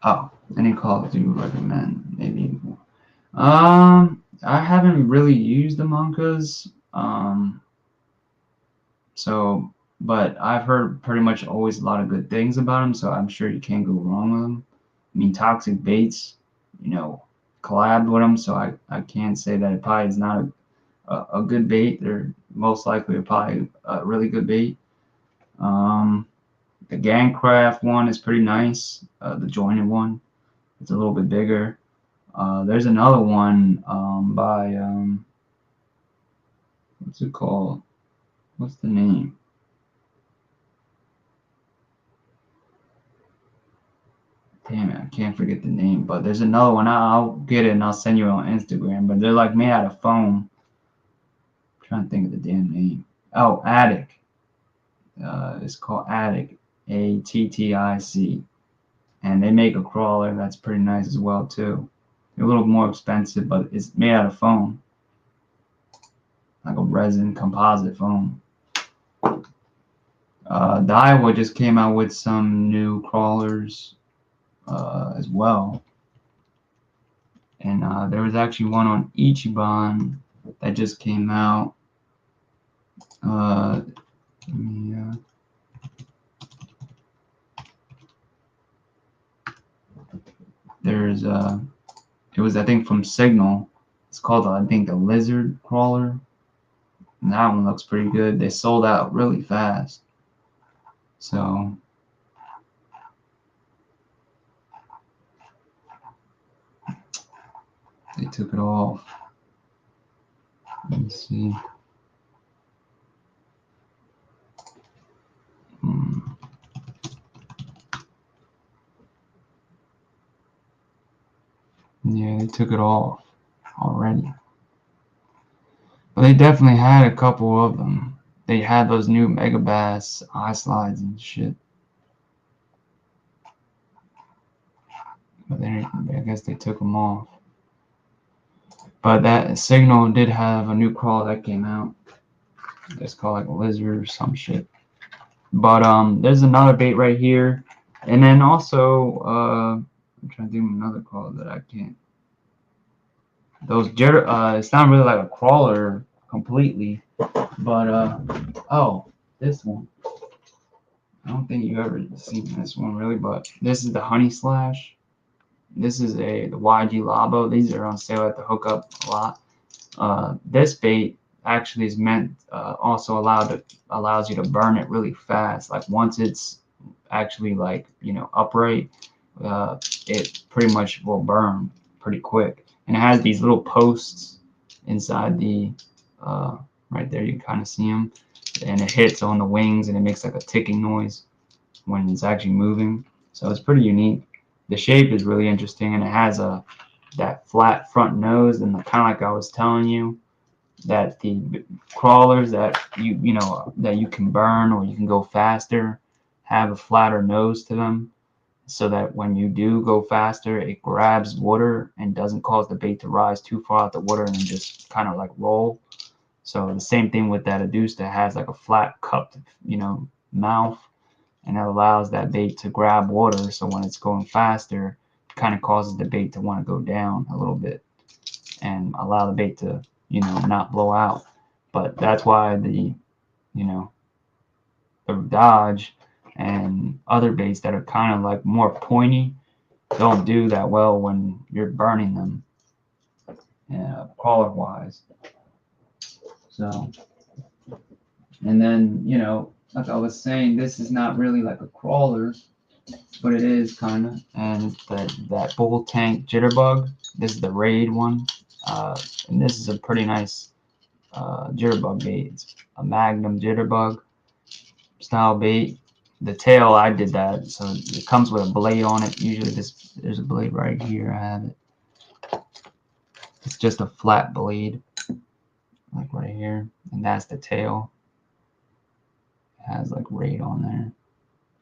Speaker 1: Oh, any calls do you recommend? Maybe. I haven't really used the Monkas. So, but I've heard pretty much always a lot of good things about them, so I'm sure you can't go wrong with them. I mean, Toxic Baits, collabed with them, so I can't say that it probably is not a good bait. They're most likely probably a really good bait. The Gangcraft one is pretty nice. The jointed one, it's a little bit bigger. There's another one by what's it called? What's the name? Damn it, I can't forget the name. But there's another one. I'll get it and I'll send you on Instagram. But they're like made out of foam. I'm trying to think of the damn name. Oh, Attic. It's called Attic. ATTIC. And they make a crawler that's pretty nice as well too. a little more expensive, but it's made out of foam, like a resin composite foam. Daiwa just came out with some new crawlers as well. And there was actually one on Ichiban that just came out. There's it was, I think, from Signal. It's called, I think, the Lizard Crawler. And that one looks pretty good. They sold out really fast. So they took it off. Let me see. Yeah, they took it off already. But they definitely had a couple of them. They had those new Mega Bass eye slides and shit. But I guess they took them off. But that Signal did have a new crawler that came out. It's called like a Lizard or some shit. But there's another bait right here. And then also, I'm trying to think of another crawler that I can't. Those jitter, it's not really like a crawler completely, but oh, this one. I don't think you ever seen this one really, but this is the Honey Slash. This is the YG Labo. These are on sale at the Hookup a lot. This bait actually is meant also allows you to burn it really fast. Like once it's actually like upright, it pretty much will burn pretty quick. And it has these little posts inside the right there. You can kind of see them, and it hits on the wings and it makes like a ticking noise when it's actually moving. So it's pretty unique. The shape is really interesting, and it has that flat front nose, and kind of like I was telling you, that the crawlers that that you can burn or you can go faster have a flatter nose to them, so that when you do go faster, it grabs water and doesn't cause the bait to rise too far out the water and just kind of like roll. So the same thing with that Adusta, has like a flat cupped mouth, and it allows that bait to grab water. So when it's going faster, it kind of causes the bait to want to go down a little bit and allow the bait to not blow out. But that's why the Dodge and other baits that are kind of like more pointy don't do that well when you're burning them, crawler wise. So, and then like I was saying, this is not really like a crawler, but it is kind of. And that Bull Tank Jitterbug. This is the Raid one, and this is a pretty nice jitterbug bait. It's a Magnum Jitterbug style bait. The tail, I did that, so it comes with a blade on it. Usually there's a blade right here. I have it. It's just a flat blade, like right here, and that's the tail. It has like Raid on there.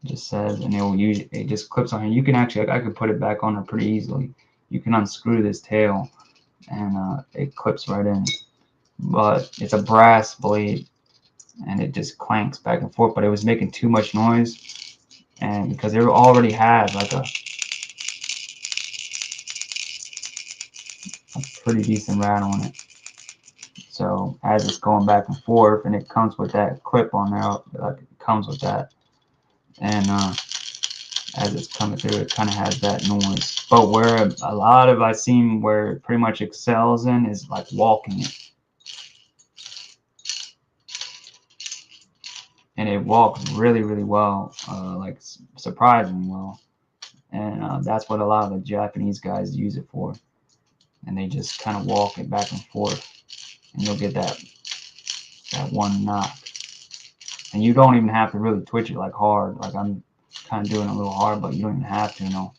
Speaker 1: It just says, and it just clips on here. You can actually, I could put it back on there pretty easily. You can unscrew this tail, and it clips right in. But it's a brass blade, and it just clanks back and forth. But it was making too much noise, and because it already had like a pretty decent rattle on it. So as it's going back and forth, and it comes with that clip on there, like it comes with that, and as it's coming through, it kind of has that noise. But where a lot of I've seen where it pretty much excels in is like walking it. And it walks really, really well, like surprisingly well. And that's what a lot of the Japanese guys use it for. And they just kind of walk it back and forth, and you'll get that one knock. And you don't even have to really twitch it like hard. Like I'm kind of doing a little hard, but you don't even have to, You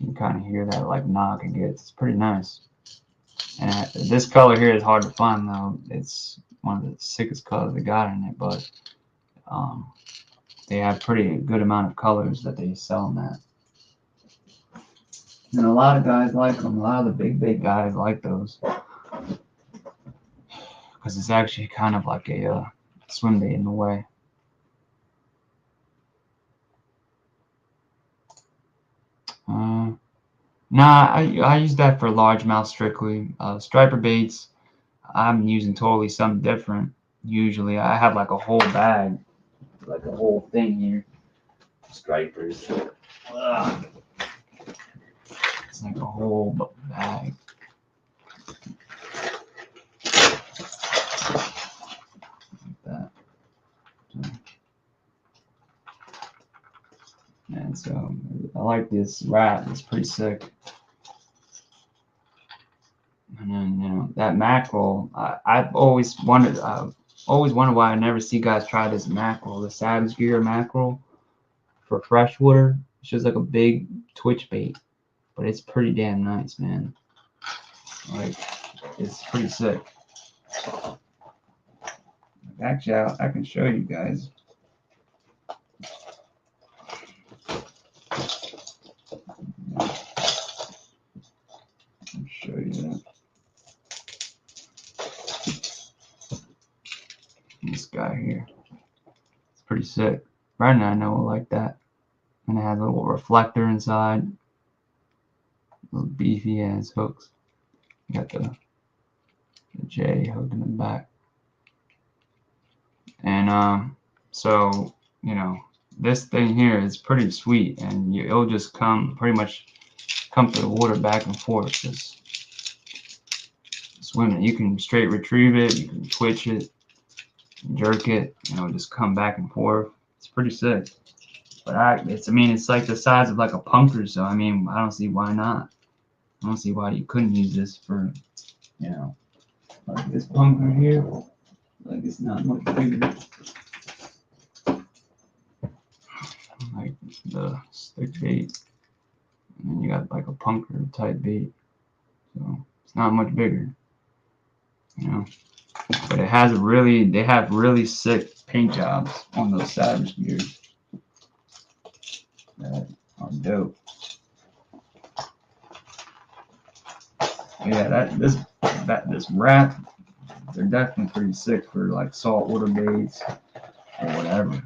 Speaker 1: can kind of hear that like knock it gets. It's pretty nice. And this color here is hard to find though. It's one of the sickest colors they got in it, but they have pretty good amount of colors that they sell in that. And a lot of guys like them. A lot of the big guys like those because it's actually kind of like a swim bait in a way. Nah, I use that for largemouth strictly. Striper baits, I'm using totally something different. Usually, I have like a whole bag, like a whole thing here. Stripers. Ugh. It's like a whole bag. Like that. And so I like this wrap. It's pretty sick. And then that mackerel. I've always wondered why I never see guys try this mackerel, the Savage Gear mackerel for freshwater. It's just like a big twitch bait, but it's pretty damn nice, man. Like, it's pretty sick. Actually, I can show you guys. I'll show you that. This guy here. It's pretty sick. Right now, I know I like that. And it has a little reflector inside. Little beefy ass hooks. You got the J hook in the back. And so this thing here is pretty sweet, and it'll just pretty much come through the water back and forth, just swimming. You can straight retrieve it, you can twitch it, jerk it, just come back and forth. It's pretty sick. But it's like the size of like a punker, so I don't see why not. I don't see why you couldn't use this for, like this punker here. Like, it's not much bigger. Like the stick bait, and then you got like a punker type bait, so it's not much bigger, But they have really sick paint jobs on those Savage Gears that are dope. Yeah, this wrap, they're definitely pretty sick for like saltwater baits or whatever.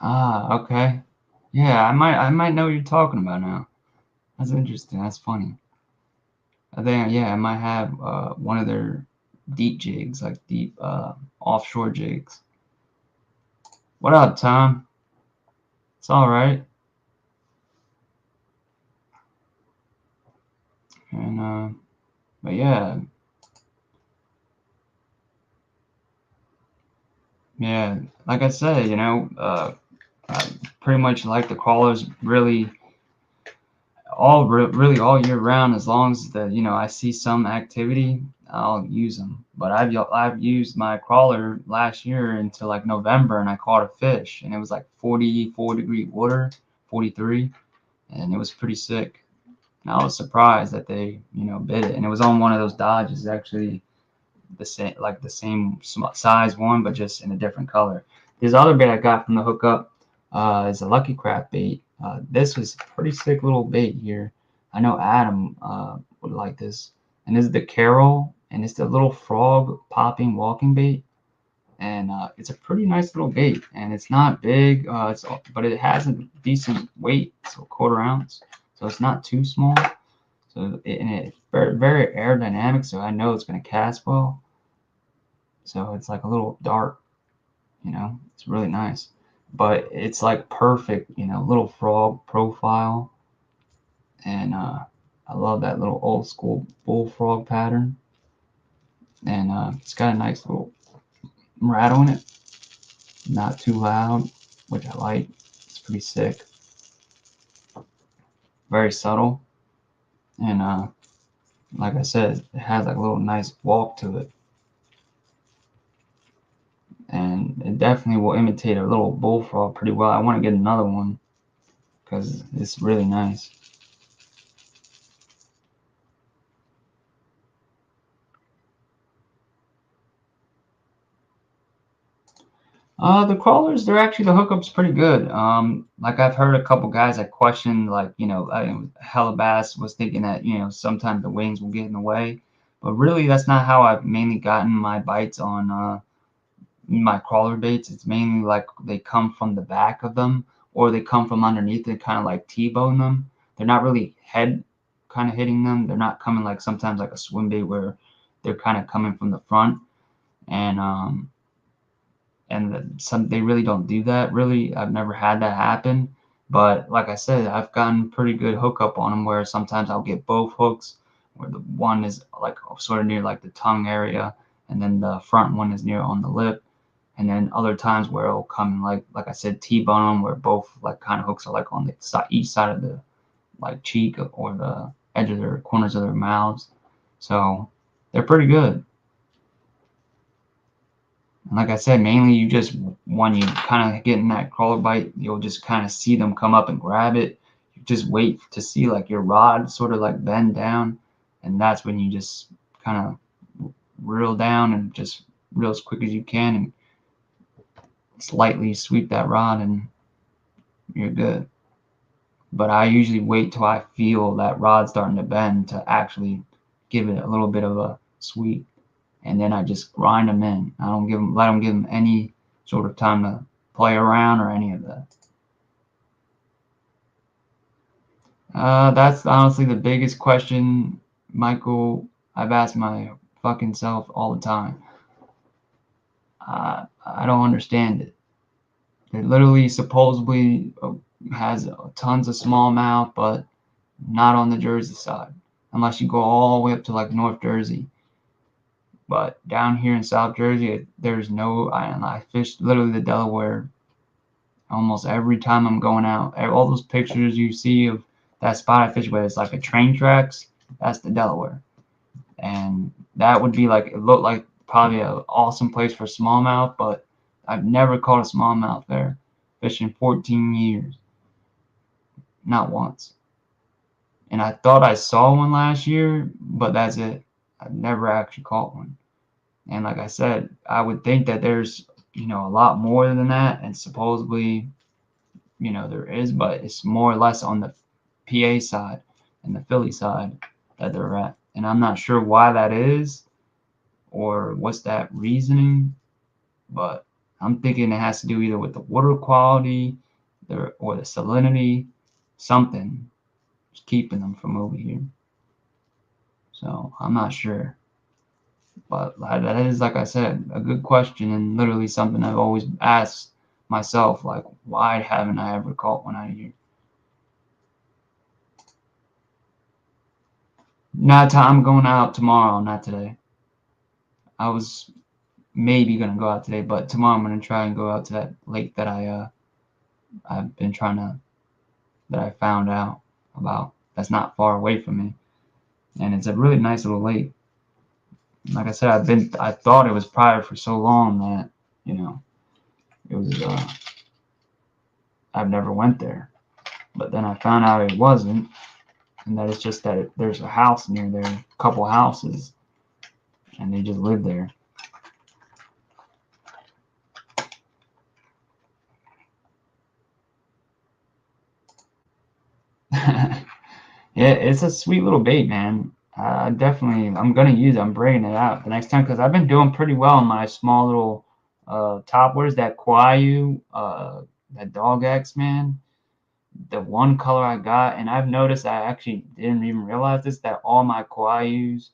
Speaker 1: Ah, okay. Yeah, I might know what you're talking about now. That's interesting. That's funny. I think, yeah, I might have one of their deep jigs, like deep offshore jigs. What up, Tom? It's all right. And but yeah, like I said, I pretty much like the crawlers really all year round. As long as I see some activity, I'll use them. But I've used my crawler last year until like November, and I caught a fish, and it was like 44-degree water, 43, and it was pretty sick. And I was surprised that they bit it, and it was on one of those Dodges, actually the same size one, but just in a different color. This other bait I got from the Hookup is a Lucky Crab bait. This was a pretty sick little bait here. I know Adam would like this. And this is the Carol, and it's the little frog popping walking bait. And it's a pretty nice little bait, and it's not big, but it has a decent weight, so 1/4 ounce. So it's not too small. So it's very, very aerodynamic, so I know it's going to cast well. So it's like a little dark, it's really nice. But it's like perfect, little frog profile. And I love that little old school bullfrog pattern. And it's got a nice little rattle in it. Not too loud, which I like. It's pretty sick. Very subtle. And like I said, it has like a little nice walk to it. And it definitely will imitate a little bullfrog pretty well. I want to get another one because it's really nice. The crawlers, the hookup's pretty good. Like I've heard a couple guys that question, like, Hella Bass was thinking that, sometimes the wings will get in the way, but really that's not how I've mainly gotten my bites on my crawler baits. It's mainly like they come from the back of them, or they come from underneath and kind of like T-bone them. They're not really head kind of hitting them. They're not coming like sometimes like a swim bait where they're kind of coming from the front. And they really don't do that. Really, I've never had that happen. But like I said, I've gotten pretty good hookup on them where sometimes I'll get both hooks, where the one is like sort of near like the tongue area, and then the front one is near on the lip. And then other times where it'll come like I said, T-bone them, where both like kind of hooks are like on the side, each side of the like cheek or the edge of their corners of their mouths. So they're pretty good. And like I said, mainly you just, when you kind of get in that crawler bite, you'll just kind of see them come up and grab it. You just wait to see like your rod sort of like bend down, and that's when you just kind of reel down and just reel as quick as you can and slightly sweep that rod and you're good. But I usually wait till I feel that rod starting to bend to actually give it a little bit of a sweep. And then I just grind them in. I don't let them give them any sort of time to play around or any of that. That's honestly the biggest question, Michael. I've asked my fucking self all the time. I don't understand it. It literally supposedly has tons of smallmouth, but not on the Jersey side, unless you go all the way up to like North Jersey. But down here in South Jersey, there's no. I fish literally the Delaware almost every time I'm going out. All those pictures you see of that spot I fish with, it's like a train tracks. That's the Delaware, and that would be like, it looked like probably an awesome place for smallmouth, but I've never caught a smallmouth there. Fishing 14 years, not once. And I thought I saw one last year, but that's it. I've never actually caught one. And like I said, I would think that there's, a lot more than that. And supposedly, there is, but it's more or less on the PA side and the Philly side that they're at. And I'm not sure why that is or what's that reasoning, but I'm thinking it has to do either with the water quality or the salinity, something is keeping them from over here. So I'm not sure. But that is, like I said, a good question, and literally something I've always asked myself, like, why haven't I ever caught one out of here? I'm going out tomorrow, not today. I was maybe gonna go out today, but tomorrow I'm gonna try and go out to that lake that I've been that I found out about. That's not far away from me, and it's a really nice little lake. Like I said, I thought it was private for so long that, it was, I've never went there. But then I found out it wasn't, and that it's just that there's a house near there, a couple houses, and they just live there. Yeah, it's a sweet little bait, man. I'm gonna use it. I'm breaking it out the next time, because I've been doing pretty well on my small little top. Where's that Kwayu, that Dog X, man? The one color I got, and I've noticed, I actually didn't even realize this, that all my Kwayus,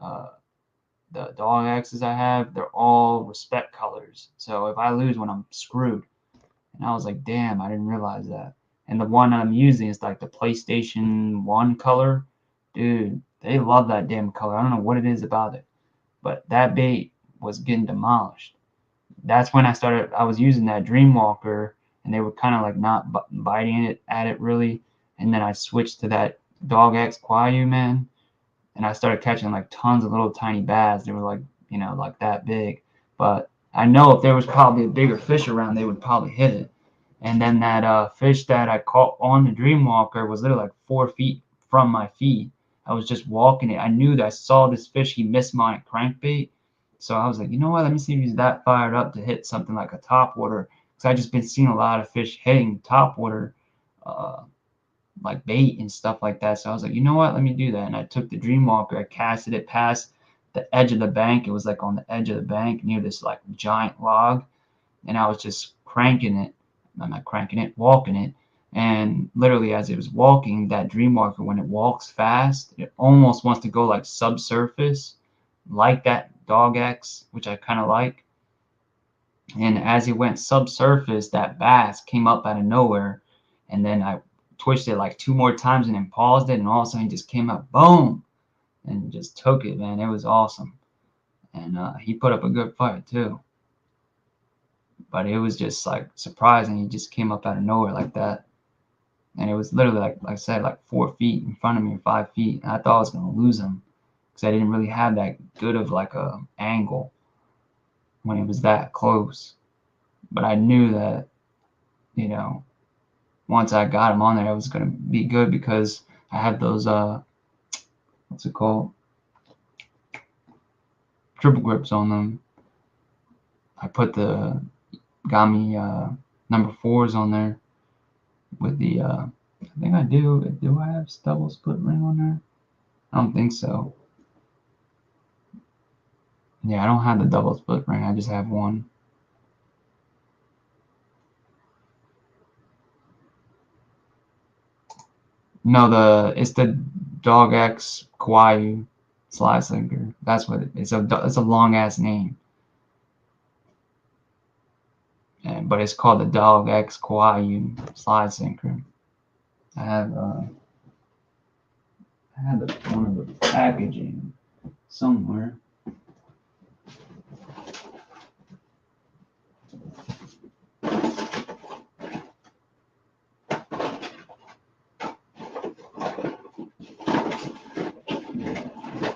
Speaker 1: the Dog X's I have, they're all respect colors. So if I lose one, I'm screwed. And I was like, damn, I didn't realize that. And the one I'm using is like the PlayStation 1 color. Dude, they love that damn color. I don't know what it is about it, but that bait was getting demolished. That's when I was using that Dreamwalker, and they were kind of like not biting at it really. And then I switched to that Dog X Kwayu, man, and I started catching like tons of little tiny bass. They were like, like that big. But I know if there was probably a bigger fish around, they would probably hit it. And then that fish that I caught on the Dreamwalker was literally like 4 feet from my feet. I was just walking it. I knew that I saw this fish. He missed my crankbait. So I was like, you know what? Let me see if he's that fired up to hit something like a topwater. Because I just been seeing a lot of fish hitting topwater, uh, like bait and stuff like that. So I was like, you know what? Let me do that. And I took the Dreamwalker. I casted it past the edge of the bank. It was like on the edge of the bank near this like giant log. And I was just cranking it. I'm not cranking it, walking it. And literally, as it was walking, that Dreamwalker, when it walks fast, it almost wants to go like subsurface, like that Dog X, which I kind of like. And as it went subsurface, that bass came up out of nowhere. And then I twisted it like 2 more times and then paused it. And all of a sudden, it just came up, boom, and just took it, man. It was awesome. And he put up a good fight, too. But it was just like surprising. He just came up out of nowhere like that. And it was literally like I said, like 4 feet in front of me, or 5 feet. And I thought I was gonna lose him because I didn't really have that good of like a angle when it was that close. But I knew that, you know, once I got him on there, it was gonna be good because I have those what's it called? Triple grips on them. I put the Gami number 4s on there with the I think I do. Do I have double split ring on there? I don't think so. Yeah, I don't have the double split ring. I just have one. No, it's the Dog X Kawaii slide sinker. That's what it's a long ass name. But it's called the Dog X Kawaii slide sinker. I have one of the packaging somewhere.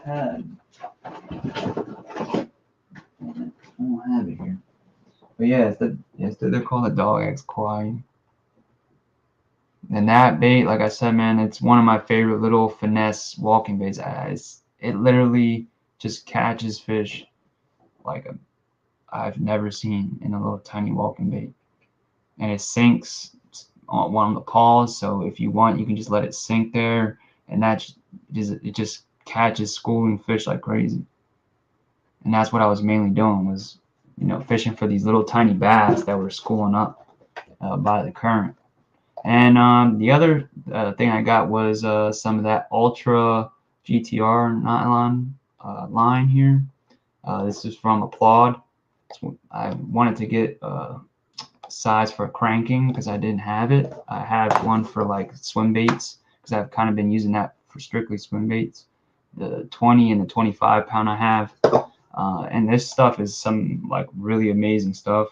Speaker 1: I don't have it here. But yeah, they're called the Dog X Kawaii. And that bait, like I said, man, it's one of my favorite little finesse walking baits. It literally just catches fish like I've never seen in a little tiny walking bait. And it sinks on one of the paws, so if you want, you can just let it sink there, and it just catches schooling fish like crazy. And that's what I was mainly doing was, fishing for these little tiny bass that were schooling up by the current. And the other thing I got was some of that Ultra GTR nylon line here. This is from Applaud. I wanted to get size for cranking because I didn't have it. I have one for like swim baits because I've kind of been using that for strictly swim baits. The 20 and the 25 pound I have. And this stuff is some like really amazing stuff.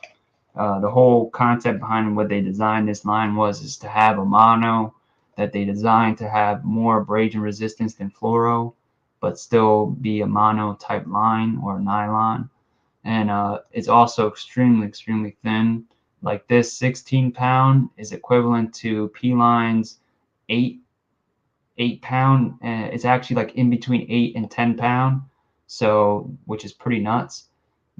Speaker 1: The whole concept behind what they designed this line is to have a mono that they designed to have more abrasion resistance than fluoro, but still be a mono type line or nylon. And it's also extremely thin. Like this 16 pound is equivalent to P-Line's 8 pound. It's actually like in between 8 and 10 pound, so which is pretty nuts.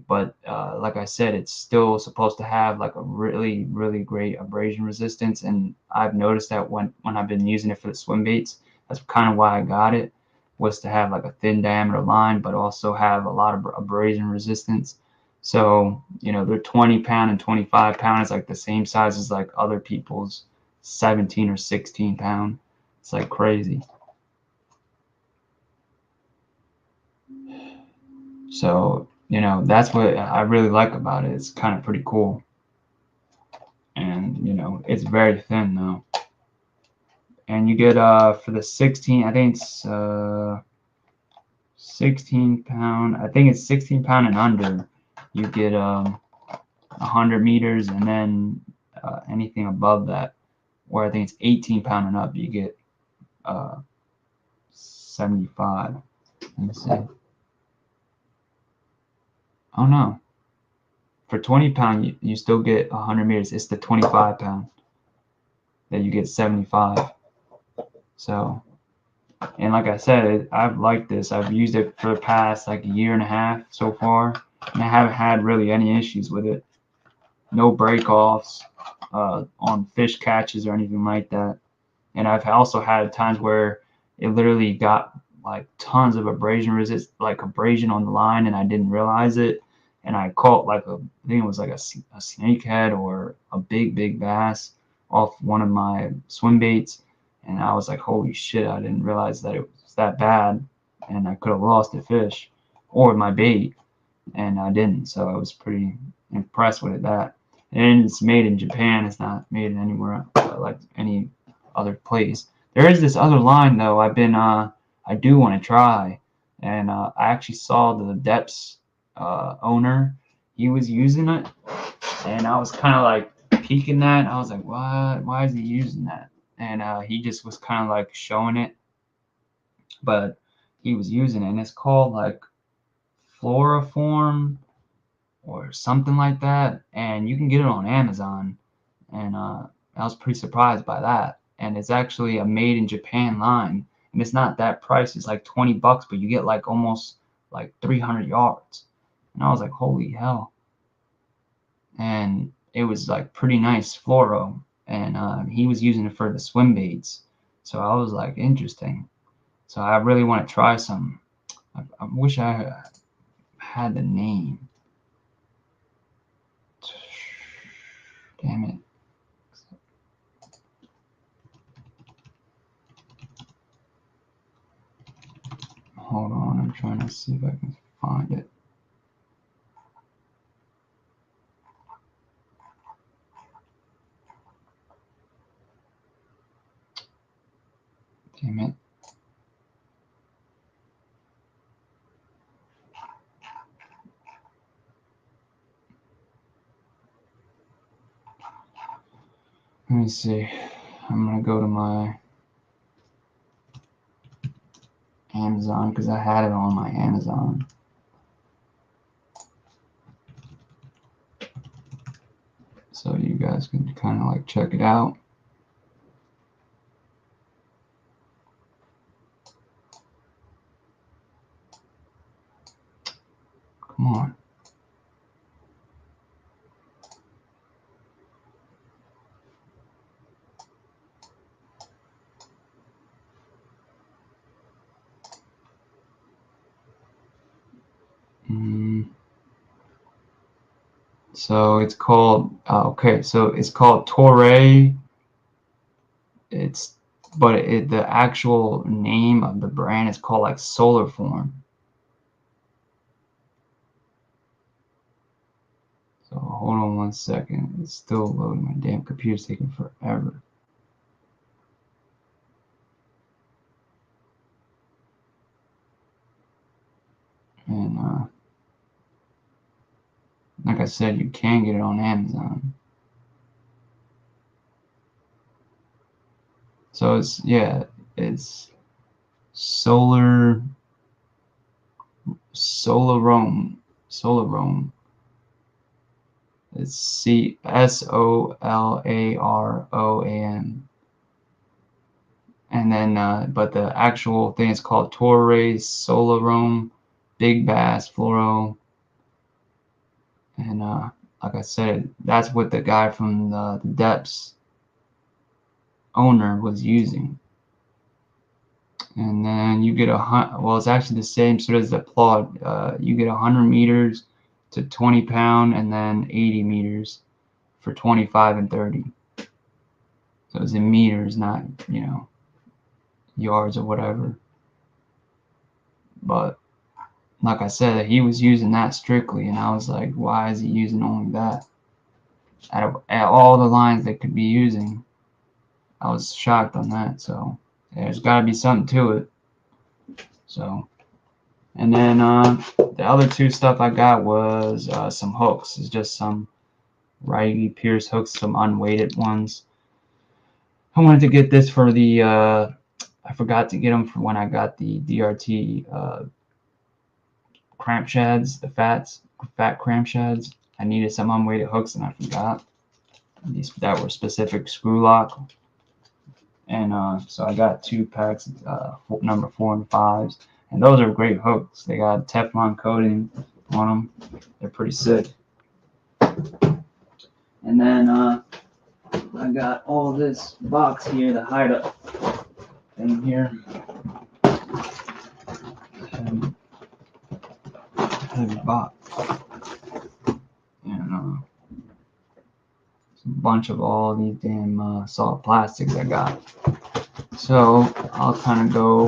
Speaker 1: But like I said, it's still supposed to have like a really great abrasion resistance, and I've noticed that when I've been using it for the swim baits, that's kind of why I got it, was to have like a thin diameter line but also have a lot of abrasion resistance. So they're 20 pound and 25 pound is like the same size as like other people's 17 or 16 pound. It's like crazy. So that's what I really like about it. It's kind of pretty cool. And it's very thin though. And you get for the 16, I think it's 16 pound. I think it's 16 pound and under. You get 100 meters, and then anything above that, or I think it's 18 pound and up, you get 75. Let me see. Oh no, for 20-pound, you still get 100 meters. It's the 25-pound that you get 75. So, and like I said, I've liked this. I've used it for the past like a year and a half so far, and I haven't had really any issues with it. No break-offs on fish catches or anything like that. And I've also had times where it literally got like tons of abrasion on the line, and I didn't realize it. And I caught like I think it was like a snakehead or a big bass off one of my swim baits. And I was like, holy shit, I didn't realize that it was that bad. And I could have lost a fish or my bait, and I didn't. So I was pretty impressed with that. And it's made in Japan. It's not made anywhere like any other place. There is this other line though I do want to try, and I actually saw the Depths owner. He was using it, and I was kind of like peeking that. I was like, what? Why is he using that? And he just was kind of like showing it, but he was using it, and it's called like Floriform or something like that, and you can get it on Amazon. And I was pretty surprised by that. And it's actually a made in Japan line, and it's not that price. It's like $20, but you get like almost like 300 yards. And I was like, holy hell. And it was like pretty nice fluoro, and he was using it for the swim baits. So I was like, interesting. So I really want to try some. I wish I had the name. Damn it. Hold on, I'm trying to see if I can find it. Damn it. Let me see. I'm gonna go to my Amazon because I had it on my Amazon. So you guys can kind of like check it out. Come on. So it's called okay. So it's called Torre. The actual name of the brand is called like Solarform. So hold on one second. It's still loading. My damn computer's taking forever. And like I said, you can get it on Amazon. So it's Solarome. It's Solaroam. And then but the actual thing is called Torre Solarome Big Bass Fluoro. And like I said, that's what the guy from the Depths owner was using. And then you get it's actually the same sort of as the plot. You get 100 meters to 20 pound, and then 80 meters for 25 and 30. So it's in meters, not yards or whatever. But like I said, he was using that strictly, and I was like, why is he using only that? Out of all the lines they could be using, I was shocked on that. So there's got to be something to it. So, and then the other two stuff I got was some hooks. It's just some Riley Pierce hooks, some unweighted ones. I wanted to get this for the I forgot to get them for when I got the DRT cramp shads, the fat cramp shads. I needed some unweighted hooks and I forgot these that were specific screw lock, and so I got 2 packs, number 4 and 5s, and those are great hooks. They got Teflon coating on them. They're pretty sick. And then I got all this box here, the hideout thing here. Heavy box. And a bunch of all these damn soft plastics I got. So I'll kind of go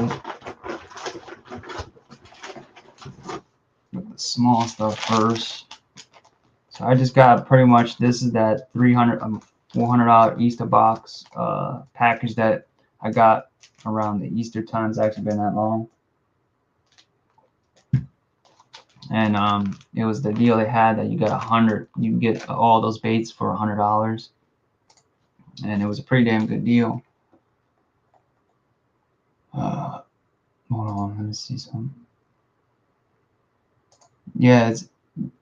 Speaker 1: with the small stuff first. So I just got pretty much, this is that $400 Easter box package that I got around the Easter time. It's actually been that long. And it was the deal they had that you got 100, you can get all those baits for $100, and it was a pretty damn good deal. Hold on, let me see something. Yeah,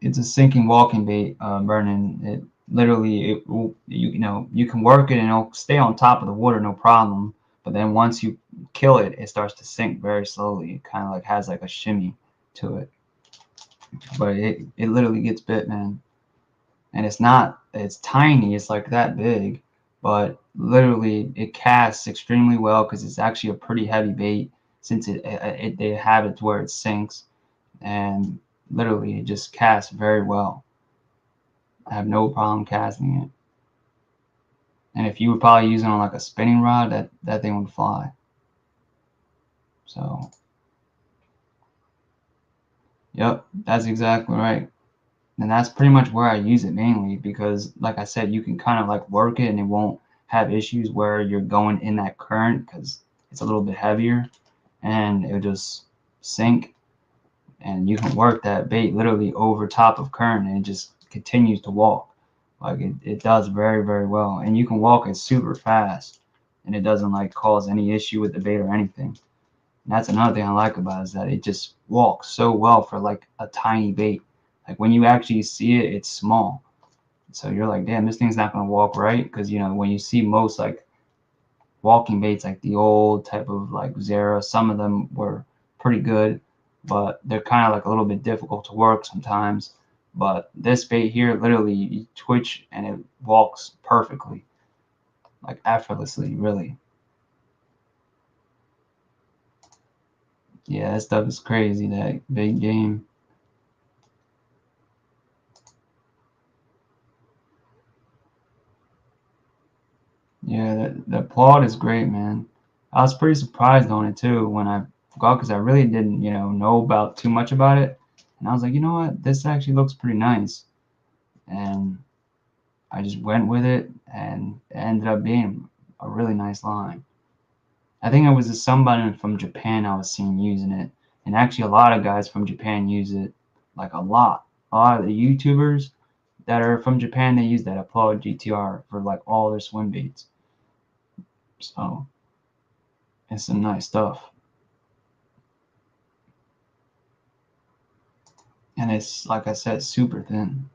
Speaker 1: it's a sinking walking bait, Vernon. It literally, it will, you can work it and it'll stay on top of the water, no problem. But then once you kill it, it starts to sink very slowly. It kind of like has like a shimmy to it. But it literally gets bit, man. And it's tiny, it's like that big, but literally it casts extremely well because it's actually a pretty heavy bait, since they have it to where it sinks, and literally it just casts very well. I have no problem casting it. And if you were probably using on like a spinning rod, that thing would fly. So yep, that's exactly right. And that's pretty much where I use it mainly, because like I said, you can kind of like work it and it won't have issues where you're going in that current, because it's a little bit heavier and it'll just sink, and you can work that bait literally over top of current and it just continues to walk. Like it does very, very well, and you can walk it super fast and it doesn't like cause any issue with the bait or anything. And that's another thing I like about it, is that it just walks so well for like a tiny bait. Like when you actually see it, it's small. So you're like, damn, this thing's not going to walk right. Because, when you see most like walking baits, like the old type of like Zara, some of them were pretty good, but they're kind of like a little bit difficult to work sometimes. But this bait here, literally, you twitch and it walks perfectly, like effortlessly, really. Yeah, that stuff is crazy, that big game. Yeah, the plot is great, man. I was pretty surprised on it too when I got, because I really didn't, know about too much about it. And I was like, you know what, this actually looks pretty nice. And I just went with it, and it ended up being a really nice line. I think it was somebody from Japan I was seeing using it. And actually a lot of guys from Japan use it, like a lot. A lot of the YouTubers that are from Japan, they use that Apollo GTR for like all their swim baits. So it's some nice stuff. And it's, like I said, super thin.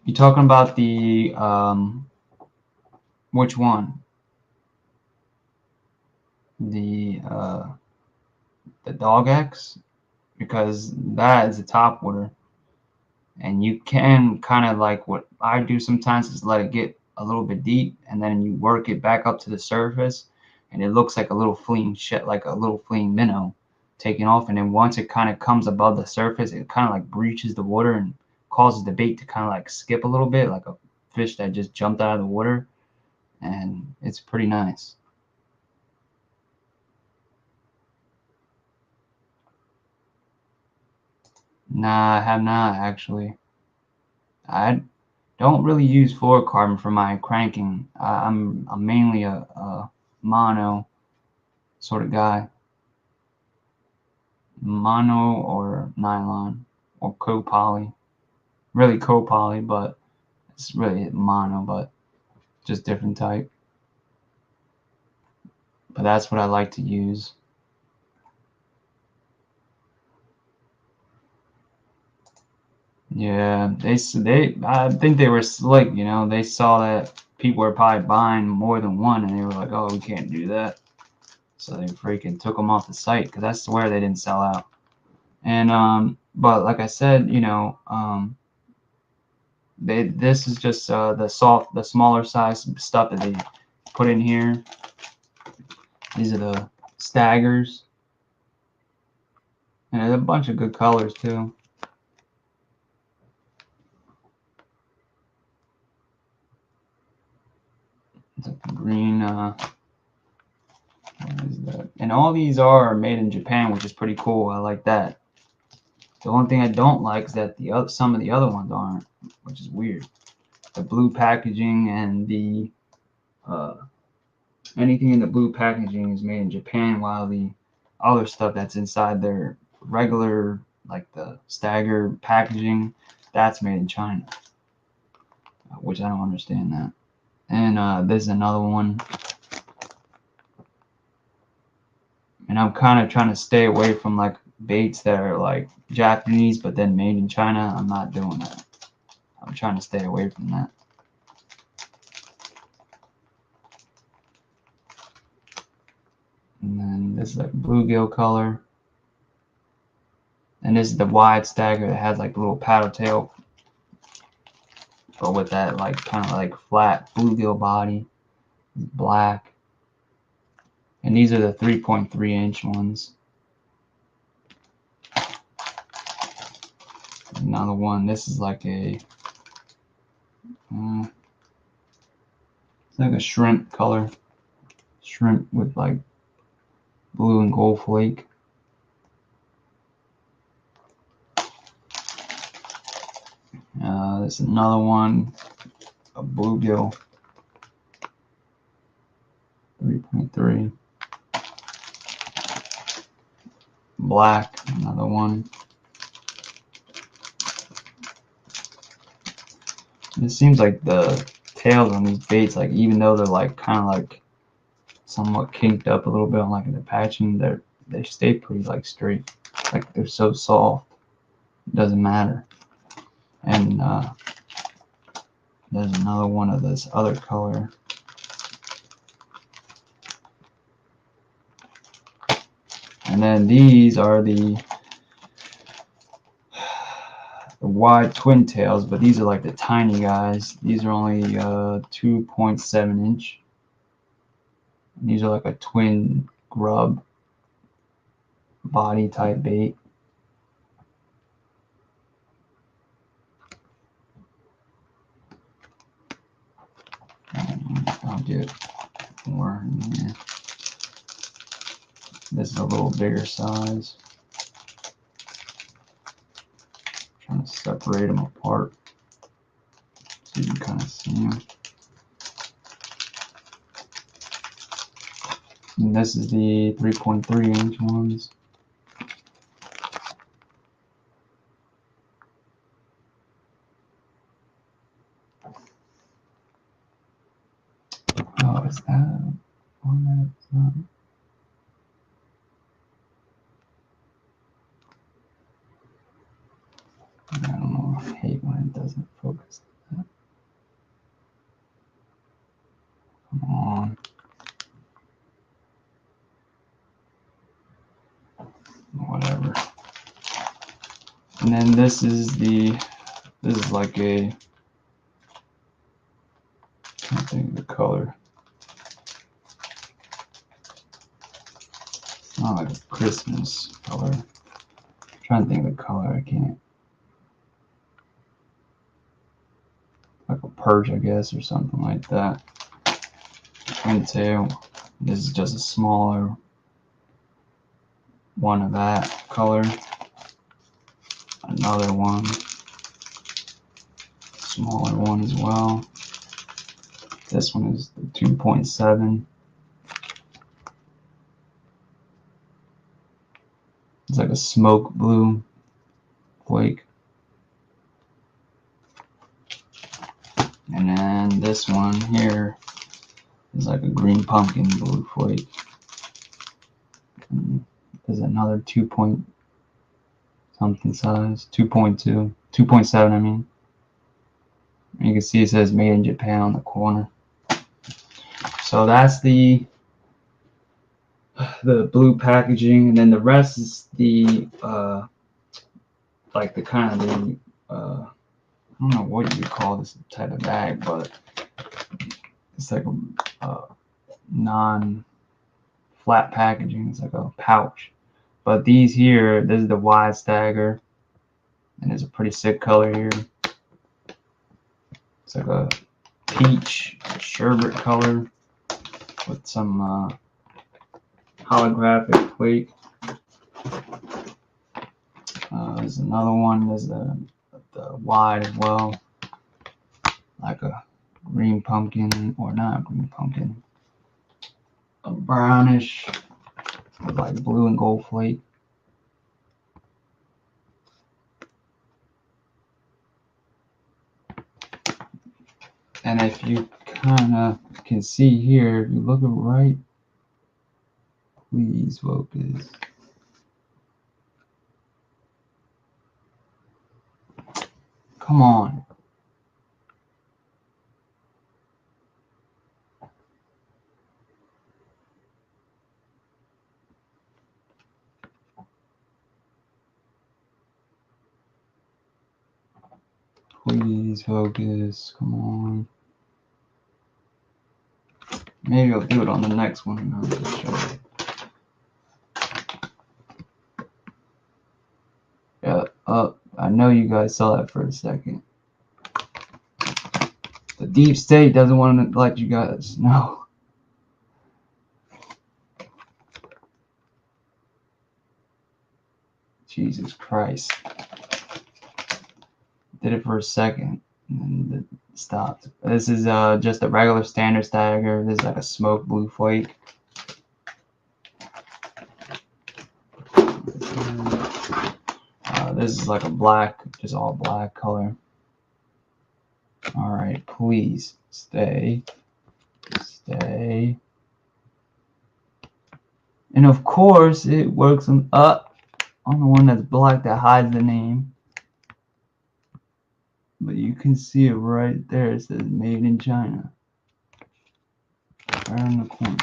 Speaker 1: You talking about the which one? The Dog X? Because that is a top water, and you can kind of, like what I do sometimes, is let it get a little bit deep, and then you work it back up to the surface, and it looks like a little fleeing shit, like a little fleeing minnow taking off. And then once it kind of comes above the surface, it kind of like breaches the water and causes the bait to kind of like skip a little bit, like a fish that just jumped out of the water, and it's pretty nice. Nah, I have not actually. I don't really use fluorocarbon for my cranking. I'm mainly a mono sort of guy. Mono or nylon or co-poly. Really co-poly, but it's really mono, but just different type. But that's what I like to use. Yeah, I think they were slick, you know. They saw that people were probably buying more than one, and they were like, "Oh, we can't do that." So they freaking took them off the site because that's where they didn't sell out. And but like I said, you know, this is just the smaller size stuff that they put in here. These are the staggers, and there's a bunch of good colors too. It's like green. What is that? And all these are made in Japan, which is pretty cool. I like that. The only thing I don't like is that some of the other ones aren't, which is weird. The blue packaging and the anything in the blue packaging is made in Japan, while the other stuff that's inside their regular, like the stagger packaging, that's made in China, which I don't understand that. And this is another one. And I'm kind of trying to stay away from like baits that are like Japanese but then made in China. I'm not doing that. I'm trying to stay away from that. And then this is like bluegill color. And this is the wide stagger that has like a little paddle tail, but with that like kind of like flat bluegill body. Black. And these are the 3.3 inch ones. Another one. This is like a it's like a shrimp color. Shrimp with like blue and gold flake. This is another one, a bluegill, 3.3. Black, another one. It seems like the tails on these baits, like even though they're like kind of like somewhat kinked up a little bit on like the patching, they stay pretty like straight. Like they're so soft, it doesn't matter. And there's another one of this other color. And then these are the wide twin tails, but these are like the tiny guys. These are only 2.7 inch. And these are like a twin grub body type bait. I'll get more in here. This is a little bigger size. Trying to separate them apart so you can kind of see them. And this is the 3.3 inch ones. Oh, is that one that's not? I don't know. I hate when it doesn't focus. Come on. Whatever. And then this is like a, I think the color. It's not like a Christmas color. I'm trying to think of the color. I can't. Like a perch, I guess, or something like that. Twin tail. This is just a smaller one of that color. Another one, smaller one as well. This one is the 2.7. It's like a smoke blue flake. And then this one here is like a green pumpkin blue flake. And there's another 2 point something size, 2.2. 2.7, I mean. You can see it says made in Japan on the corner. So that's the blue packaging, and then the rest is the like the kind of the I don't know what you would call this type of bag, but it's like a non-flat packaging. It's like a pouch. But these here, this is the wide stagger, and it's a pretty sick color here. It's like a peach sherbet color with some holographic plate. There's another one. There's the wide as well, like a green pumpkin, or not a green pumpkin, a brownish with like blue and gold flake. And if you kind of can see here, if you look at right, please focus. Come on. Please focus. Come on. Maybe I'll do it on the next one. I'll just show you. Yeah, I know you guys saw that for a second. The deep state doesn't want to let you guys know. Jesus Christ. Did it for a second and then it stopped. This is just a regular standard stagger. This is like a smoked blue flake. This is like a black, just all black color. Alright, please stay. And of course it works on the one that's black that hides the name. But you can see it right there. It says made in China. Right in the corner.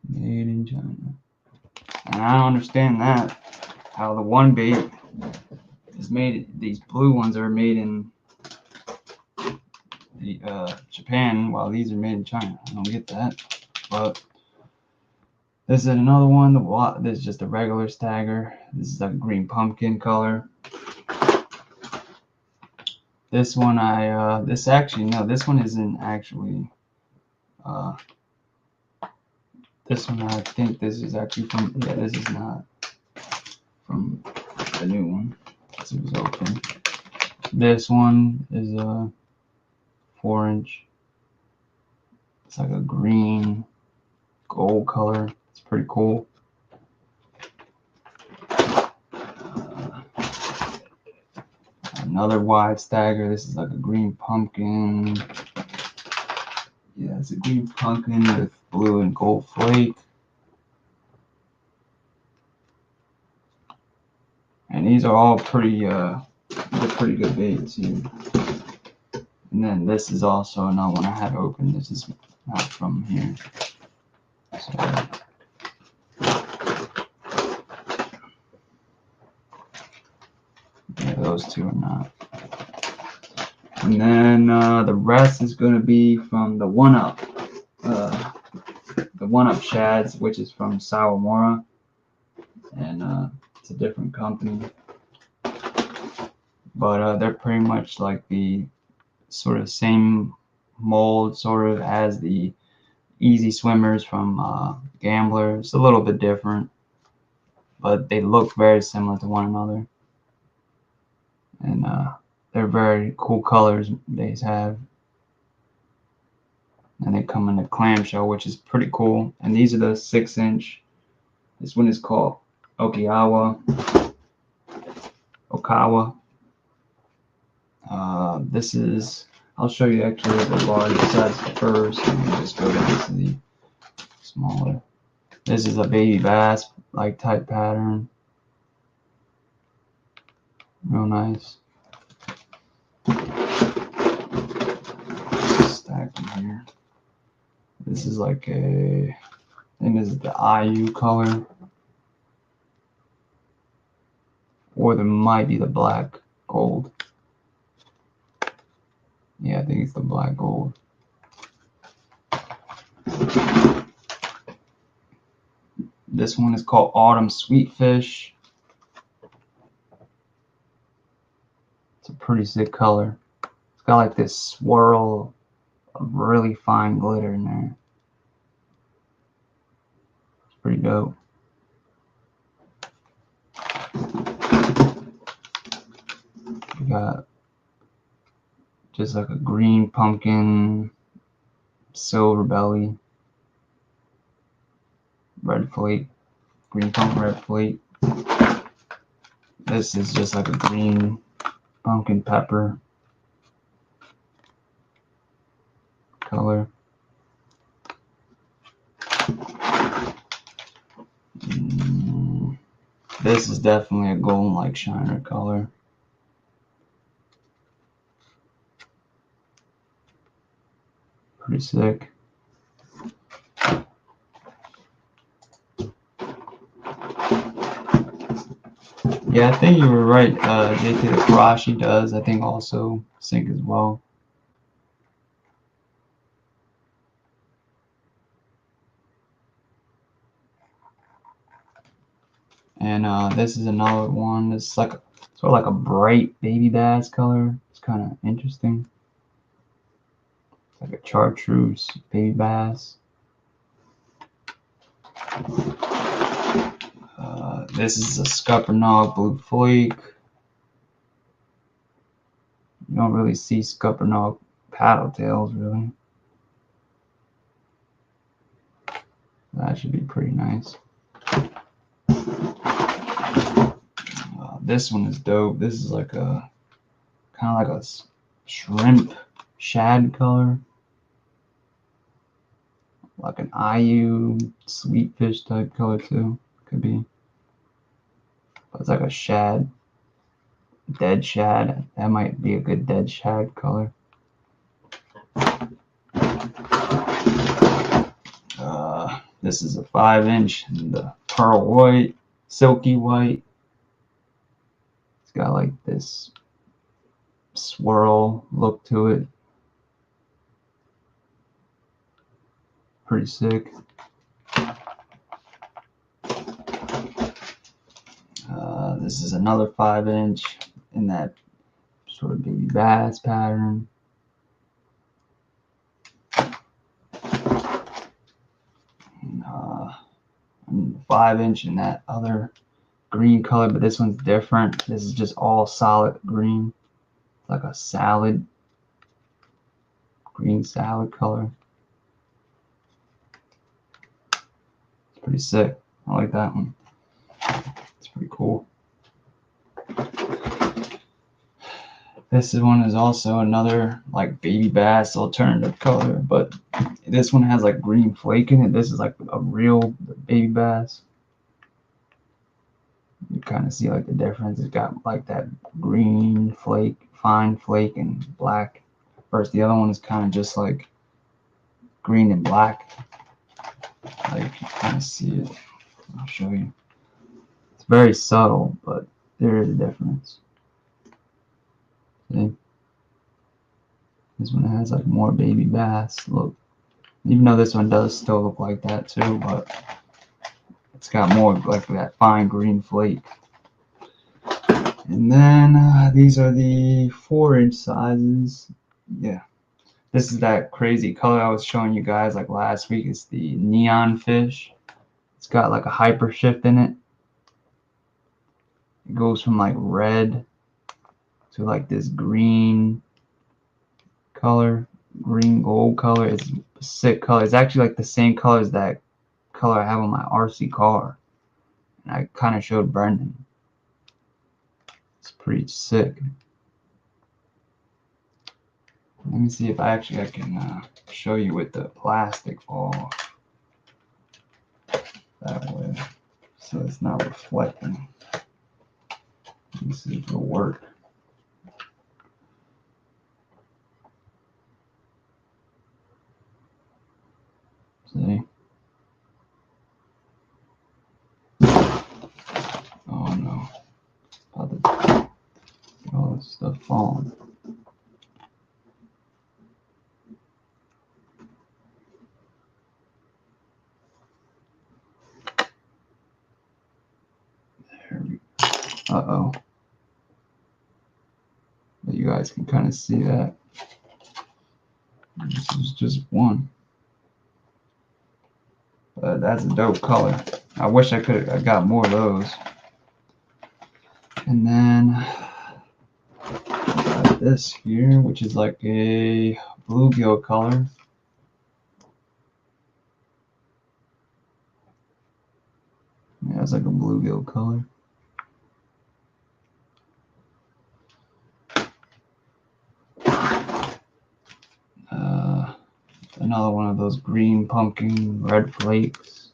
Speaker 1: Made in China. And I don't understand that. How the one bait is made, these blue ones are made in Japan, while these are made in China. I don't get that. But this is another one. This is just a regular stagger. This is a green pumpkin color. This one this one isn't actually this one I think this is actually from, yeah, this is not from the new one. This was open. This one is a 4-inch. It's like a green gold color. It's pretty cool. Another wide stagger. This is like a green pumpkin. Yeah, it's a green pumpkin with blue and gold flake. And these are all pretty they're pretty good baits here. And then this is also another one I had open. This is not from here. So yeah, those two are not. And then the rest is going to be from the One-Up. The One-Up shads, which is from Sawamura. And it's a different company. But they're pretty much like the sort of same mold sort of as the Easy Swimmers from Gambler. It's a little bit different, but they look very similar to one another. And they're very cool colors they have. And they come in a clamshell, which is pretty cool. And these are the 6-inch. This one is called Okawa. This is, I'll show you actually the large size first, and we'll just go down to the smaller. This is a baby bass, like type pattern. Real nice. Stack in here. This is like a, I think this is the IU color. Or there might be the black gold. Yeah, I think it's the black gold. This one is called Autumn Sweetfish. It's a pretty sick color. It's got like this swirl of really fine glitter in there. It's pretty dope. We got just like a green pumpkin, silver belly, red flake, green pumpkin, red flake. This is just like a green pumpkin pepper color. This is definitely a golden like shiner color. Pretty sick. Yeah, I think you were right. JT the Karashi does, I think, also sync as well. And this is another one. It's like sort of like a bright baby bass color. It's kind of interesting. It's like a chartreuse baby bass. This is a Scuppernong blue flake. You don't really see Scuppernong paddle tails really. That should be pretty nice. This one is dope. This is like a kind of like a shrimp shad color, like an IU sweet fish type color too. Could be, but it's like a shad, dead shad. That might be a good dead shad color. This is a 5-inch in the pearl white, silky white. It's got like this swirl look to it. Pretty sick. This is another 5-inch in that sort of baby bass pattern. 5-inch in that other green color, but this one's different. This is just all solid green, like a salad, green salad color. It's pretty sick. I like that one. It's pretty cool. This one is also another like baby bass alternative color, but this one has like green flake in it. This is like a real baby bass. You kind of see like the difference. It's got like that green flake, fine flake, and black. First, the other one is kind of just like green and black. Like you kind of see it. I'll show you. It's very subtle, but there is a difference. See? This one has like more baby bass look. Even though this one does still look like that too, but it's got more like that fine green flake. And then these are the 4-inch sizes. Yeah, this is that crazy color I was showing you guys like last week. It's the neon fish. It's got like a hyper shift in it. It goes from like red to like this green color, green gold color. It's a sick color. It's actually like the same color as that color I have on my RC car, and I kind of showed Brendan. It's pretty sick. Let me see if I can show you with the plastic off. That way. so it's not reflecting. Let me see if it'll work. See? Oh no. About to get all this stuff falling. There we go. Uh-oh. But you guys can kind of see that. This is just one. But that's a dope color. I wish I could have got more of those. And then got this here, which is like a bluegill color. Yeah, it's like a bluegill color. Another one of those green pumpkin red flakes.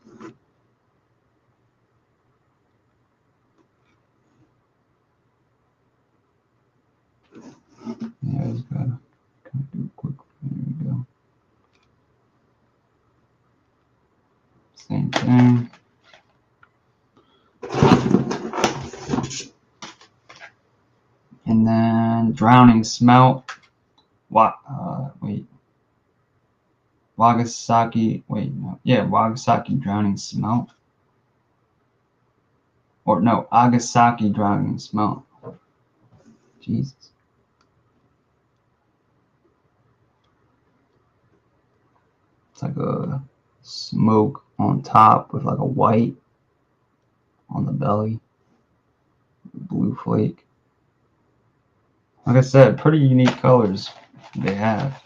Speaker 1: Yeah, I just gotta kind of do it quick. There we go. Same thing. And then drowning smelt. Wagasaki. Wait, no. Yeah, Wagasaki drowning smelt. Or no, Agasaki drowning smelt. Jesus. It's like a smoke on top with like a white on the belly. Blue flake. Like I said, pretty unique colors they have,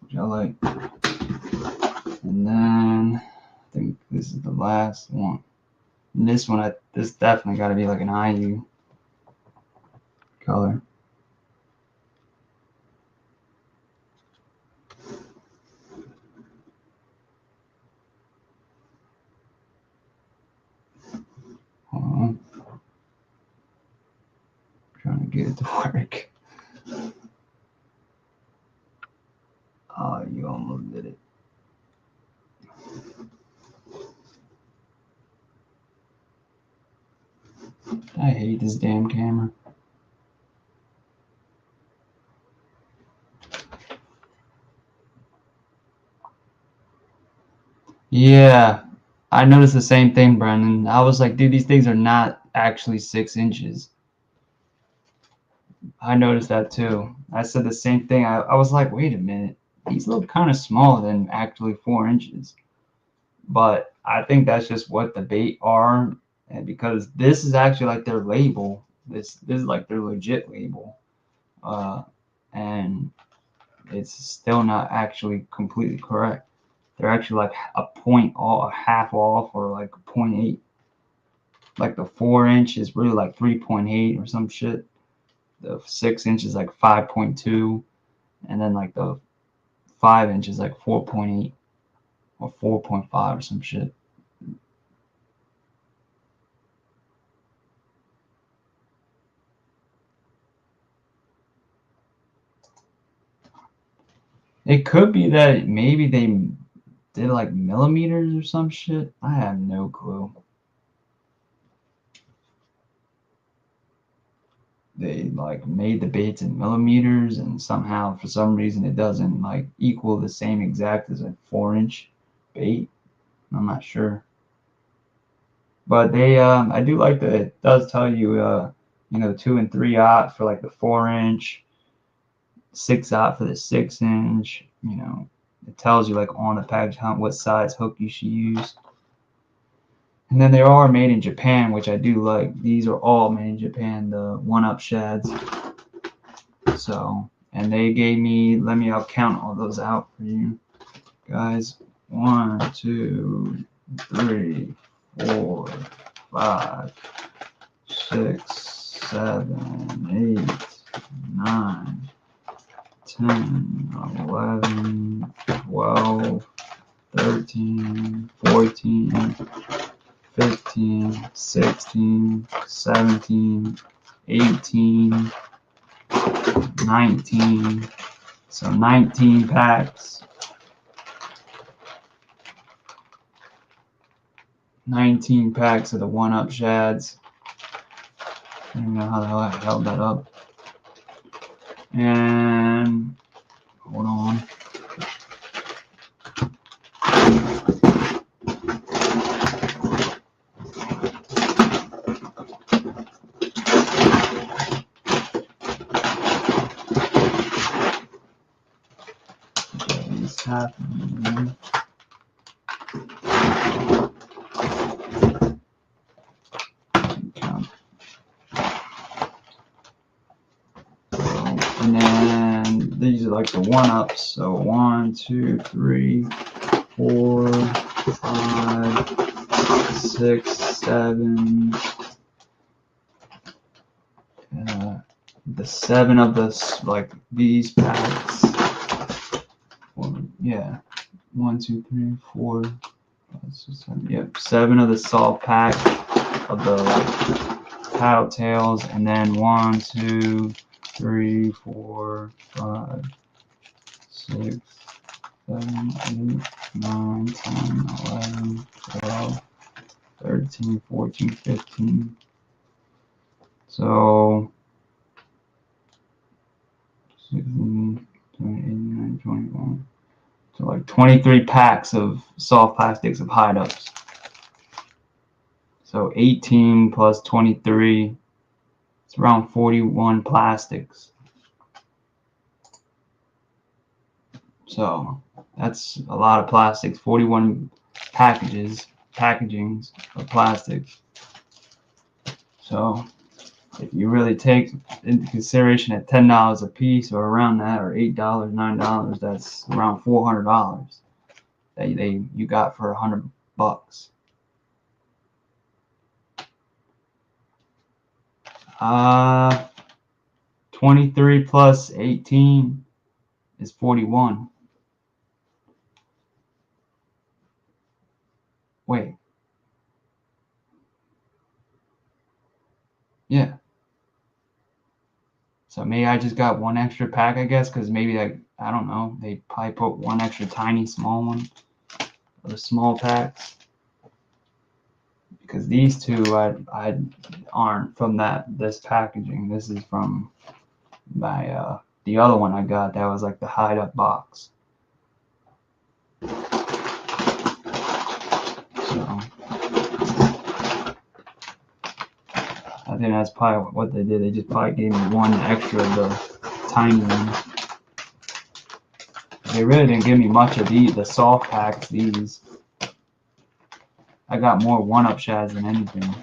Speaker 1: which I like. And then I think this is the last one. And this one, this definitely got to be like an IU color. Hold on. Trying to get it to work. Oh, you almost did it. I hate this damn camera. Yeah, I noticed the same thing, Brendan. I was like, dude, these things are not actually 6 inches. I noticed that too. I said the same thing. I was like, wait a minute. These look kind of smaller than actually 4 inches. But I think that's just what the bait are. And because this is actually like their label. This is like their legit label. And it's still not actually completely correct. They're actually like a point off, a half off, or like 0.8. Like the 4 inch is really like 3.8 or some shit. The 6 inch is like 5.2, and then like the 5 inch is like 4.8 or 4.5 or some shit. It could be that maybe they did like millimeters or some shit. I have no clue. They like made the baits in millimeters, and somehow for some reason it doesn't like equal the same exact as a 4 inch bait. I'm not sure. But they I do like that it does tell you 2 and 3/0 for like the 4 inch, 6/0 for the 6 inch. It tells you like on the package what size hook you should use. And then they are made in Japan, which I do like. These are all made in Japan, the 1-Up shads. So, and they gave me, I'll count all those out for you guys. 1, 2, 3, 4, 5, 6, 7, 8, 9, 10, 11, 12, 13, 14, 16, 17, 18, 19. So 19 packs. 19 packs of the 1-Up Shads. I don't know how the hell I held that up. And hold on. What's happening? And then these are like the 1-Ups. So 1, 2, 3, 4, 5, 6, 7. The 7 of this, like these packs. Yeah. 1, 2, 3, 4, 5, 6, 7. Yep. 7 of the salt pack of the paddle tails, and then 1, 2, 3, 4, 5, 6, 7, 8, 9, 10, 11, 12, 13, 14, 15. So 16, 17, 18, 19, 21. So like 23 packs of soft plastics of hide-ups. So 18 plus 23, it's around 41 plastics. So that's a lot of plastics, 41 packagings of plastics. So if you really take into consideration at $10 a piece or around that, or $8, $9, that's around $400 that you got for $100. 23 plus 18 is 41. Wait. Yeah. So maybe I just got one extra pack, I guess, because maybe I don't know, they probably put one extra tiny small one, or small packs. Because these two I aren't from this packaging. This is from my the other one I got that was like the hide-up box. So I think that's probably what they did. They just probably gave me one extra of the tiny one. They really didn't give me much of the soft packs. These I got more 1-Up Shads than anything.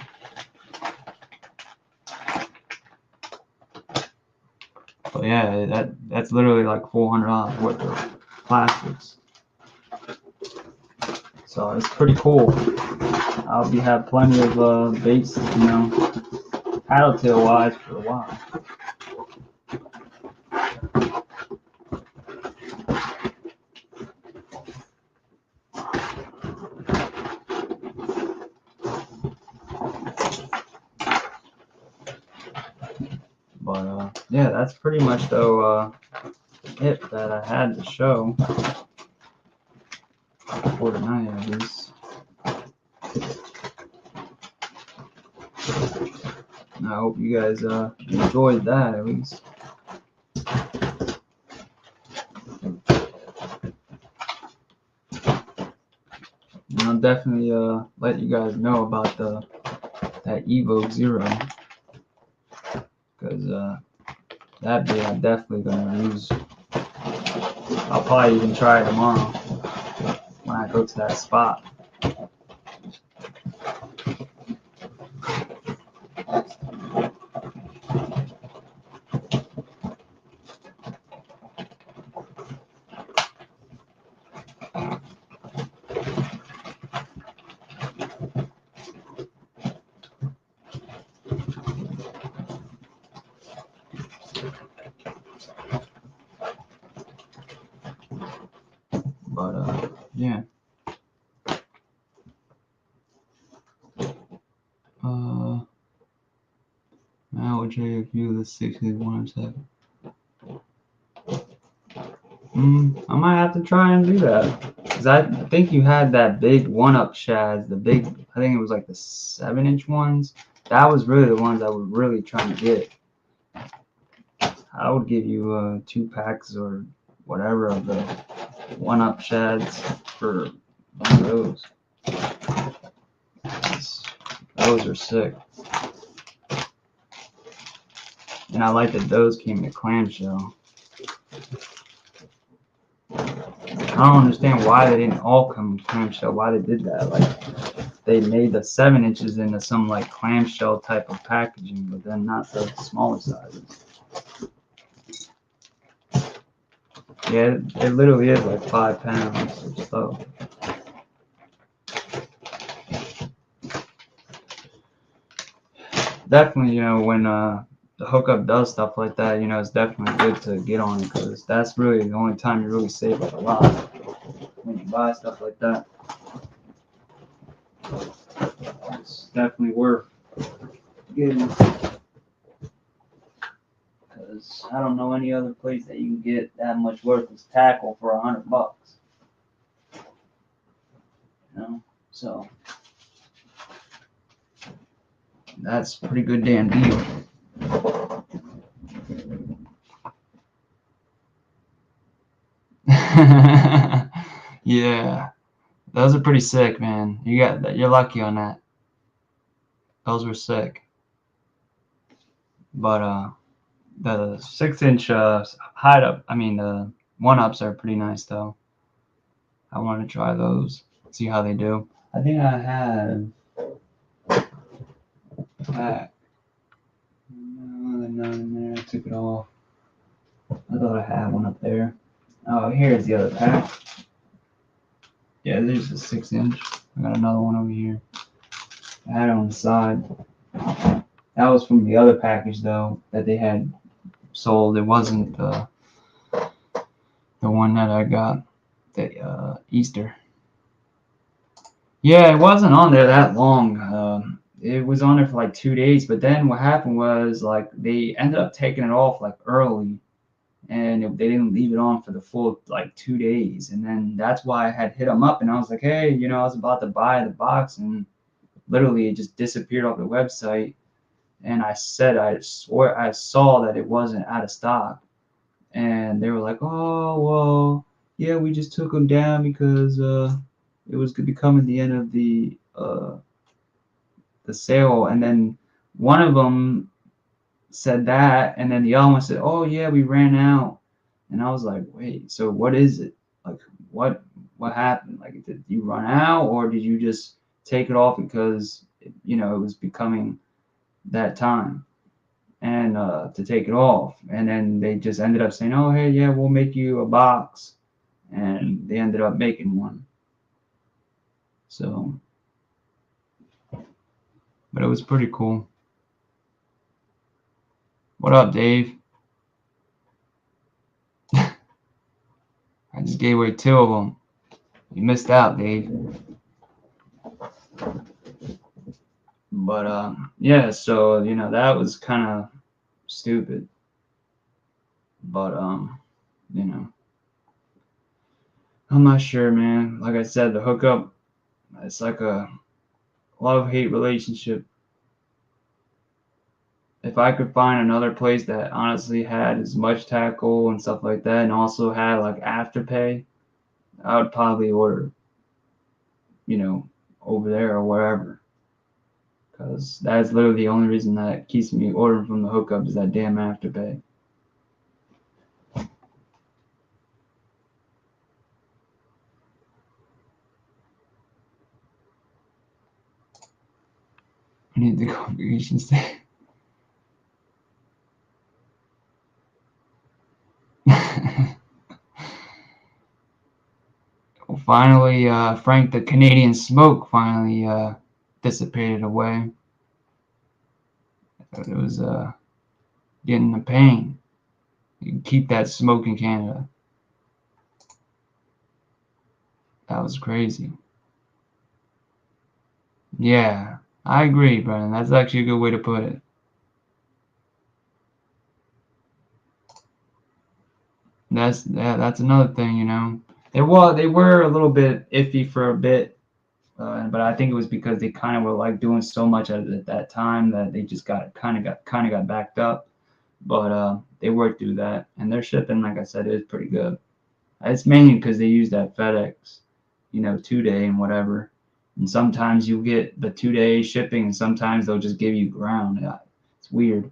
Speaker 1: But yeah, that's literally like $400 worth of plastics. So it's pretty cool. I'll have plenty of baits, you know, paddle tail wise for a while. But yeah, that's pretty much though it that I had to show for tonight at least. And I hope you guys enjoyed that at least. And I'll definitely let you guys know about that Evo Zero, because that bait I'm definitely gonna use. I'll probably even try it tomorrow when I go to that spot. But yeah. How would you view the 6107? I might have to try and do that. Because I think you had that big 1-up shads, the big, I think it was like the 7-inch ones. That was really the ones I was really trying to get. I would give you 2 packs or whatever of the 1-up shads for one of those. Those are sick. And I like that those came in clamshell. I don't understand why they didn't all come in clamshell, why they did that. Like, they made the 7 inches into some like clamshell type of packaging, but then not the smaller sizes. Yeah, it literally is like 5 pounds of stuff. Definitely, you know, when the Hookup does stuff like that, you know, it's definitely good to get on it, because that's really the only time you really save like a lot when you buy stuff like that. It's definitely worth getting, because I don't know any other place that you can get that much worthless tackle for $100. You know, so that's a pretty good damn deal. Yeah, those are pretty sick, man. You got that. You're lucky on that. Those were sick. But the 6-inch hide up, I mean the 1-ups are pretty nice though. I want to try those. See how they do. I think I have a pack. No, they're not in there. I took it off. I thought I had one up there. Oh, here's the other pack. Yeah, there's a 6-inch. I got another one over here. I had it on the side. That was from the other package though that they had sold. It wasn't the one that I got the Easter. Yeah, it wasn't on there that long. It was on there for like 2 days, but then what happened was like they ended up taking it off like early, and they didn't leave it on for the full like 2 days. And then that's why I had hit them up, and I was like, hey, you know, I was about to buy the box, and literally it just disappeared off the website. And I said, I swear I saw that it wasn't out of stock, and they were like, oh well, yeah, we just took them down because it was becoming the end of the sale. And then one of them said that, and then the other one said, oh yeah, we ran out. And I was like, wait, so what is it? Like, what happened? Like, did you run out, or did you just take it off because you know it was becoming that time and to take it off? And then they just ended up saying, oh hey, yeah, we'll make you a box, and they ended up making one. So, but it was pretty cool. What up, Dave? I just gave away 2 of them. You missed out, Dave. But yeah, so you know that was kind of stupid. But you know, I'm not sure, man. Like I said, the Hookup, it's like a love-hate relationship. If I could find another place that honestly had as much tackle and stuff like that, and also had like Afterpay, I would probably order, you know, over there or wherever. Because that's literally the only reason that keeps me ordering from the Hookup is that damn Afterpay. I need the congregation stay. Well, finally, Frank the Canadian Smoke finally dissipated away. It was getting the pain. You can keep that smoke in Canada. That was crazy. Yeah, I agree, Brennan. That's actually a good way to put it. That's another thing, you know. They were a little bit iffy for a bit, but I think it was because they kind of were like doing so much at that time that they just got backed up. But they worked through that, and their shipping, like I said, is pretty good. It's mainly because they use that FedEx, you know, 2 day and whatever. And sometimes you get the 2 day shipping, and sometimes they'll just give you ground. Yeah, it's weird.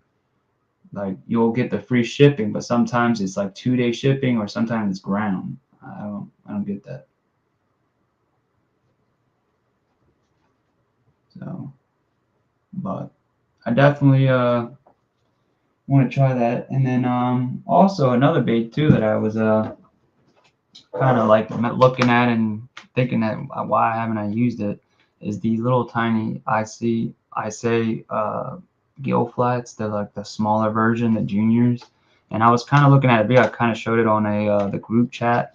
Speaker 1: Like you'll get the free shipping, but sometimes it's like 2 day shipping, or sometimes it's ground. I don't get that. So, but I definitely want to try that. And then also another bait too that I was kind of like looking at and thinking that why haven't I used it is these little tiny I say gill flats. They're like the smaller version, the juniors. And I was kind of looking at a video. I kind of showed it on the group chat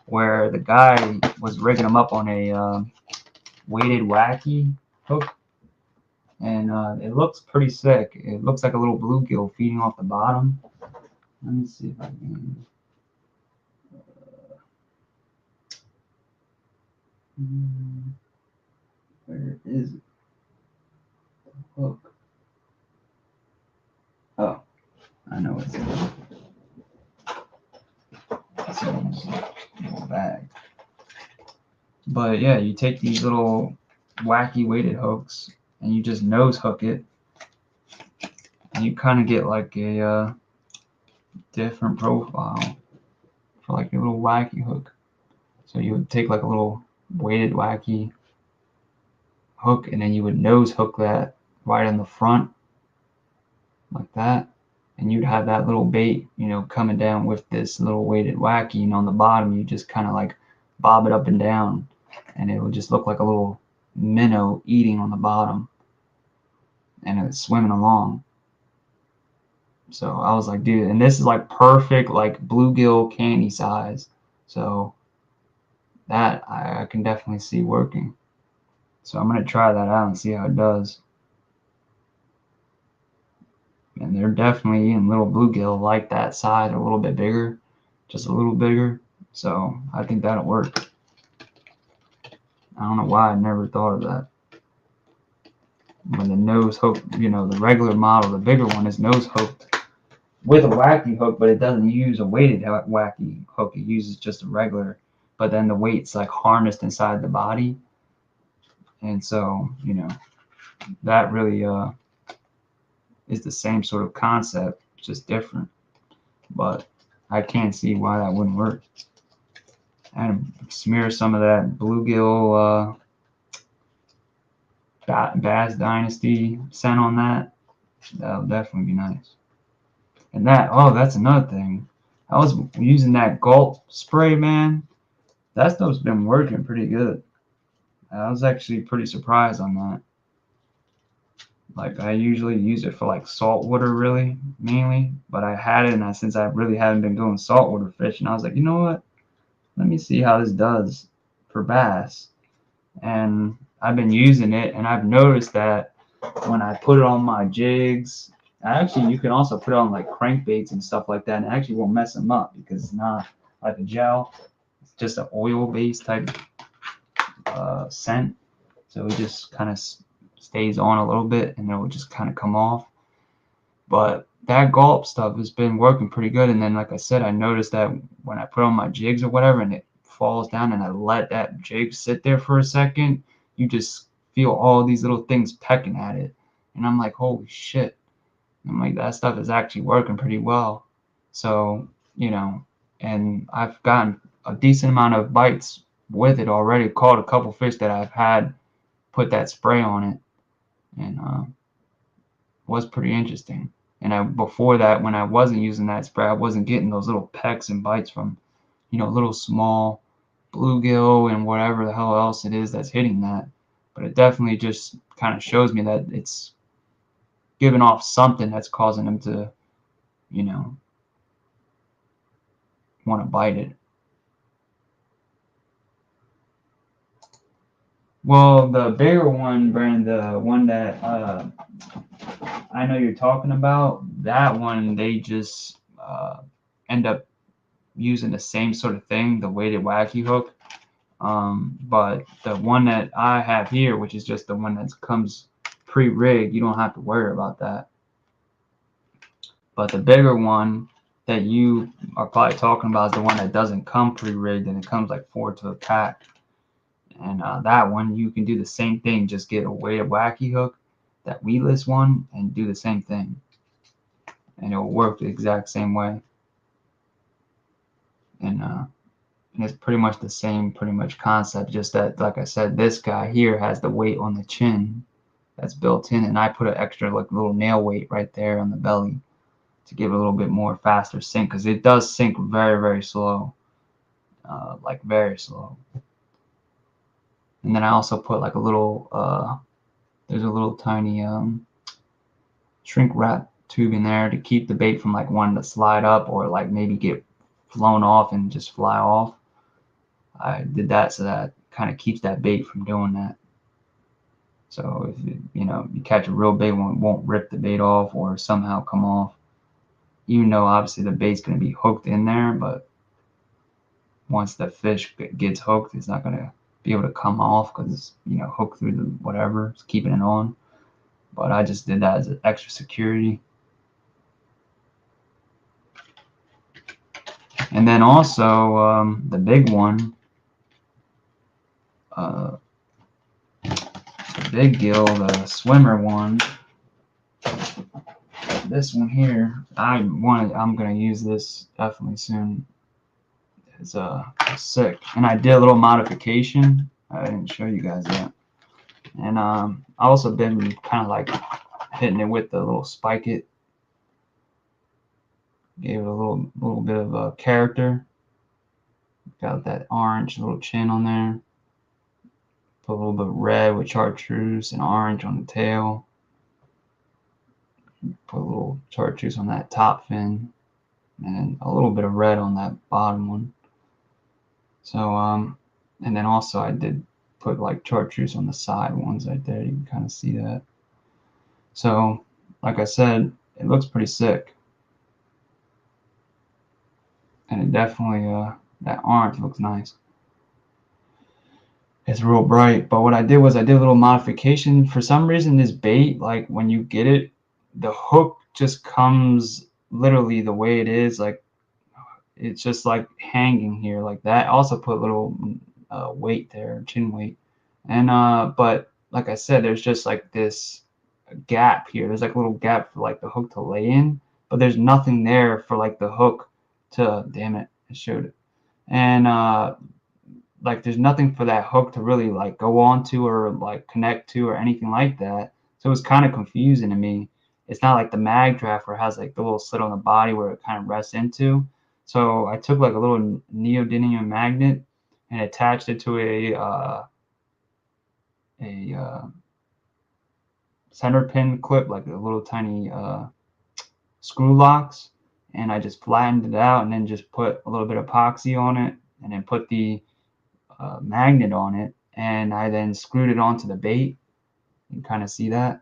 Speaker 1: where the guy was rigging them up on a weighted wacky hook, and it looks pretty sick. It looks like a little bluegill feeding off the bottom. Let me see if I can. Where is it? Hook. Oh, I know it's in someone's little bag. But yeah, you take these little wacky weighted hooks and you just nose hook it, and you kind of get like a different profile for like a little wacky hook. So you would take like a little weighted wacky hook, and then you would nose hook that right in the front like that, and you'd have that little bait, you know, coming down with this little weighted wacky, and on the bottom you just kind of like bob it up and down, and it would just look like a little minnow eating on the bottom, and it's swimming along. So I was like, dude, and this is like perfect, like bluegill candy size. So that I can definitely see working. So I'm gonna try that out and see how it does. And they're definitely eating little bluegill like that size, a little bit bigger, just a little bigger. So I think that'll work. I don't know why I never thought of that. When the nose hook, you know, the regular model, the bigger one is nose hooked with a wacky hook, but it doesn't use a weighted wacky hook. It uses just a regular, but then the weight's like harnessed inside the body. And so, you know, that really is the same sort of concept, just different. But I can't see why that wouldn't work. And smear some of that bluegill Bass Dynasty scent on that. That'll definitely be nice. And that's another thing. I was using that gulp spray, man. That stuff's been working pretty good. I was actually pretty surprised on that. Like I usually use it for like saltwater, really mainly, but I had it, and since I really haven't been going saltwater fishing, I was like, you know what? Let me see how this does for bass. And I've been using it, and I've noticed that when I put it on my jigs, actually you can also put it on like crankbaits and stuff like that, and it actually won't mess them up because it's not like a gel. It's just an oil-based type scent, so it just kind of stays on a little bit, and it will just kind of come off. But that gulp stuff has been working pretty good. And then, like I said, I noticed that when I put on my jigs or whatever, and it falls down, and I let that jig sit there for a second, you just feel all these little things pecking at it, and I'm like, holy shit! I'm like, that stuff is actually working pretty well. So, you know, and I've gotten a decent amount of bites with it already. Caught a couple fish that I've had put that spray on it, and was pretty interesting. And before that, when I wasn't using that spray, I wasn't getting those little pecks and bites from, you know, little small bluegill and whatever the hell else it is that's hitting that. But it definitely just kind of shows me that it's giving off something that's causing them to, you know, want to bite it. Well, the bigger one, Brandon, the one that I know you're talking about, that one they just end up using the same sort of thing, the weighted wacky hook. But the one that I have here, which is just the one that comes pre-rigged, you don't have to worry about that. But the bigger one that you are probably talking about is the one that doesn't come pre-rigged, and it comes like 4 to a pack. And that one, you can do the same thing, just get a weighted wacky hook, that weedless one, and do the same thing. And it'll work the exact same way. And it's pretty much the same concept, just that, like I said, this guy here has the weight on the chin that's built in, and I put an extra like little nail weight right there on the belly to give it a little bit more faster sink, because it does sink very, very slow, like very slow. And then I also put like a little there's a little tiny shrink wrap tube in there to keep the bait from like wanting to slide up or like maybe get flown off and just fly off. I did that so that kind of keeps that bait from doing that. So if you catch a real big one, it won't rip the bait off or somehow come off. Even though obviously the bait's going to be hooked in there, but once the fish gets hooked, it's not going to be able to come off because it's hooked through the whatever, it's keeping it on. But I just did that as an extra security. And then also the big one, the big gill, the swimmer one. This one here, I'm gonna use this definitely soon. It's sick, and I did a little modification. I didn't show you guys that. And I also been kind of like hitting it with the little spike it. Gave it a little bit of a character. Got that orange little chin on there. Put a little bit of red with chartreuse and orange on the tail. Put a little chartreuse on that top fin, and a little bit of red on that bottom one. So and then also I did put like chartreuse on the side ones right there. You can kind of see that. So like I said, it looks pretty sick, and it definitely that orange looks nice. It's real bright. But what I did was I did a little modification. For some reason, this bait, like when you get it, the hook just comes literally the way it is, like it's just like hanging here like that. I also put a little weight there, chin weight. And but like I said, there's just like this gap here. There's like a little gap for like the hook to lay in, but there's nothing there for like the hook to, damn it, I showed it. And like there's nothing for that hook to really like go onto or like connect to or anything like that. So it was kind of confusing to me. It's not like the mag draft where it has like the little slit on the body where it kind of rests into. So I took like a little neodymium magnet and attached it to a center pin clip, like a little tiny screw locks, and I just flattened it out and then just put a little bit of epoxy on it and then put the magnet on it, and I then screwed it onto the bait. You can kind of see that,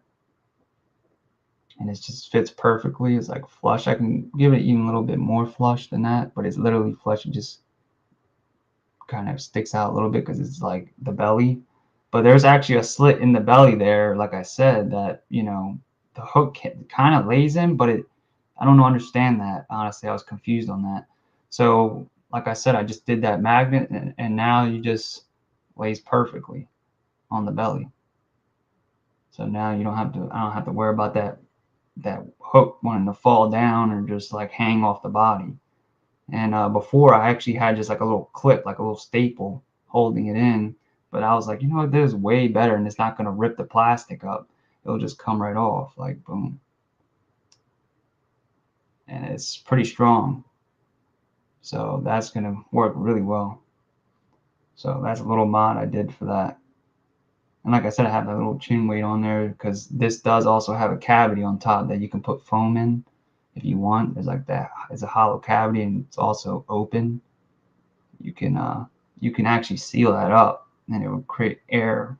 Speaker 1: and it just fits perfectly. It's like flush. I can give it even a little bit more flush than that, but it's literally flush. It just kind of sticks out a little bit because it's like the belly, but there's actually a slit in the belly there, like I said, that the hook kind of lays in, but I don't understand that, honestly. I was confused on that. So like I said, I just did that magnet, and now you just lays perfectly on the belly. So now I don't have to worry about that hook wanting to fall down or just like hang off the body. And before I actually had just like a little clip, like a little staple holding it in, but I was like, what, this is way better, and it's not going to rip the plastic up. It'll just come right off, like boom. And it's pretty strong. So that's going to work really well. So that's a little mod I did for that. And like I said, I have that little chin weight on there because this does also have a cavity on top that you can put foam in if you want. There's like that. It's a hollow cavity, and it's also open. You can actually seal that up, and it will create air,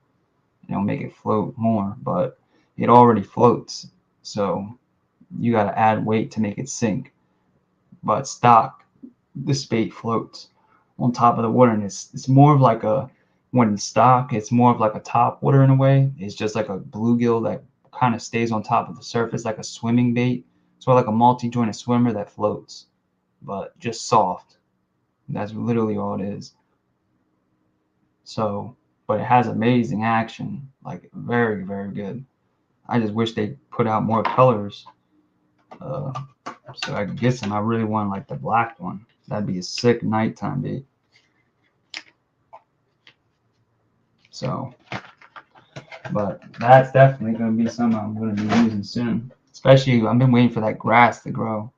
Speaker 1: and it'll make it float more. But it already floats, so you got to add weight to make it sink. But stock, this bait floats on top of the water, and it's more of like a, when in stock, it's more of like a top water in a way. It's just like a bluegill that kind of stays on top of the surface like a swimming bait. Sort of like a multi-jointed swimmer that floats, but just soft. That's literally all it is. So, but it has amazing action, like very, very good. I just wish they put out more colors, uh, so I could get some. I really want like the black one. That'd be a sick nighttime bait. So, but that's definitely going to be something I'm going to be using soon. Especially, I've been waiting for that grass to grow.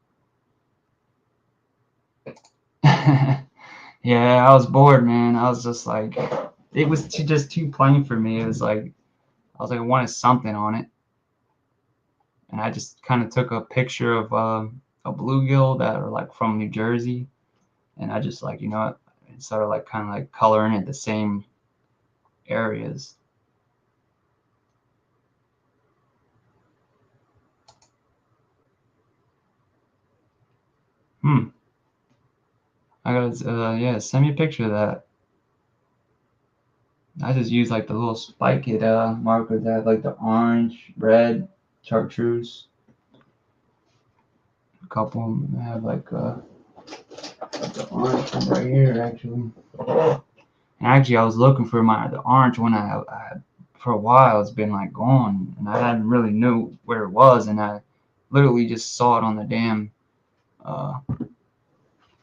Speaker 1: Yeah, I was bored, man. I was just like, it was just too plain for me. It was like, I was like, I wanted something on it. And I just kind of took a picture of a bluegill that are like from New Jersey. And I just like, you know what, instead of like kind of like coloring it the same areas. I gotta, yeah, send me a picture of that. I just use like the little spike it markers that have like the orange, red, chartreuse. A couple of them have like the orange one right here actually. And actually, I was looking for the orange one. I for a while it's been like gone, and I hadn't really knew where it was, and I literally just saw it on the damn uh,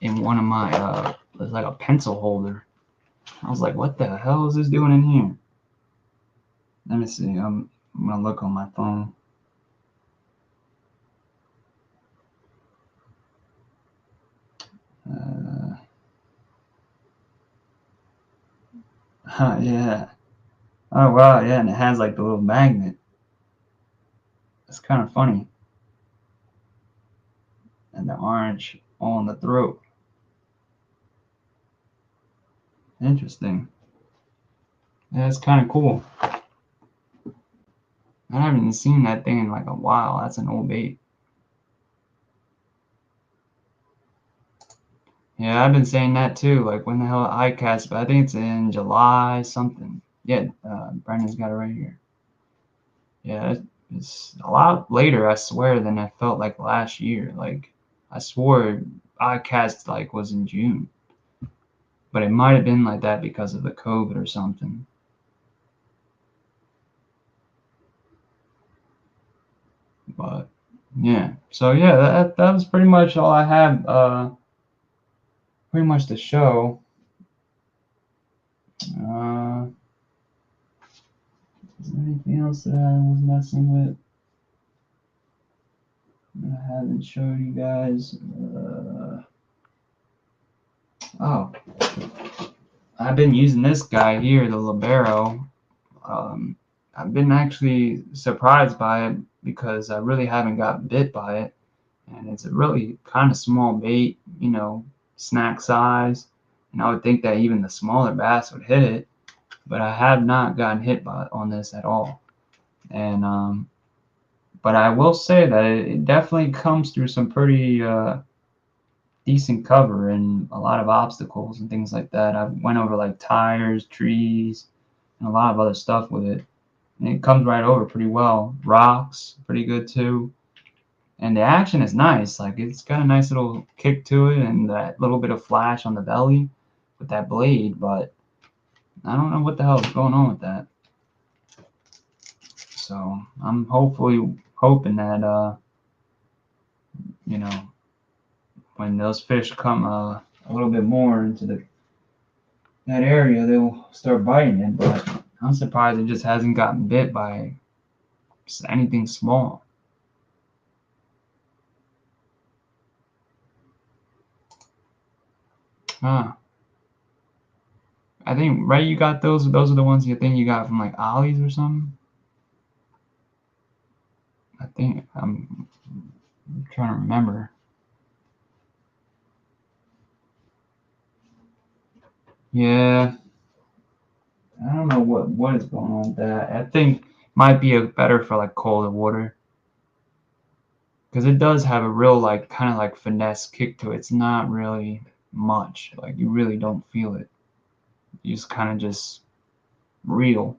Speaker 1: in one of my it was like a pencil holder. I was like, what the hell is this doing in here? Let me see. I'm gonna look on my phone. Yeah. Oh wow, yeah, and it has like the little magnet. It's kind of funny. And the orange on the throat. Interesting. Yeah, it's kind of cool. I haven't seen that thing in like a while. That's an old bait. Yeah, I've been saying that too. Like, when the hell I cast, but I think it's in July something. Yeah, Brandon's got it right here. Yeah, it's a lot later, I swear, than I felt like last year. Like, I swore I cast like was in June, but it might have been like that because of the COVID or something. But yeah, so yeah, that was pretty much all I had. Pretty much the show. Uh, is there anything else that I was messing with that I haven't showed you guys? Oh, I've been using this guy here, the Libero. Um, I've been actually surprised by it because I really haven't got bit by it, and it's a really kind of small bait, you know, snack size. And I would think that even the smaller bass would hit it, but I have not gotten hit by on this at all. And but I will say that it definitely comes through some pretty decent cover and a lot of obstacles and things like that. I went over like tires, trees, and a lot of other stuff with it. And it comes right over pretty well. Rocks, pretty good too. And the action is nice. Like, it's got a nice little kick to it and that little bit of flash on the belly with that blade, but I don't know what the hell is going on with that. So I'm hoping that you know, when those fish come a little bit more into that area, they'll start biting it. But I'm surprised it just hasn't gotten bit by anything small. Huh. I think, right, you got those. Those are the ones you think you got from like Ollie's or something. I think I'm trying to remember. Yeah, I don't know what is going on with that. I think might be better for like colder water because it does have a real like kind of like finesse kick to it. It's not really much. Like you really don't feel it. You just kind of just reel,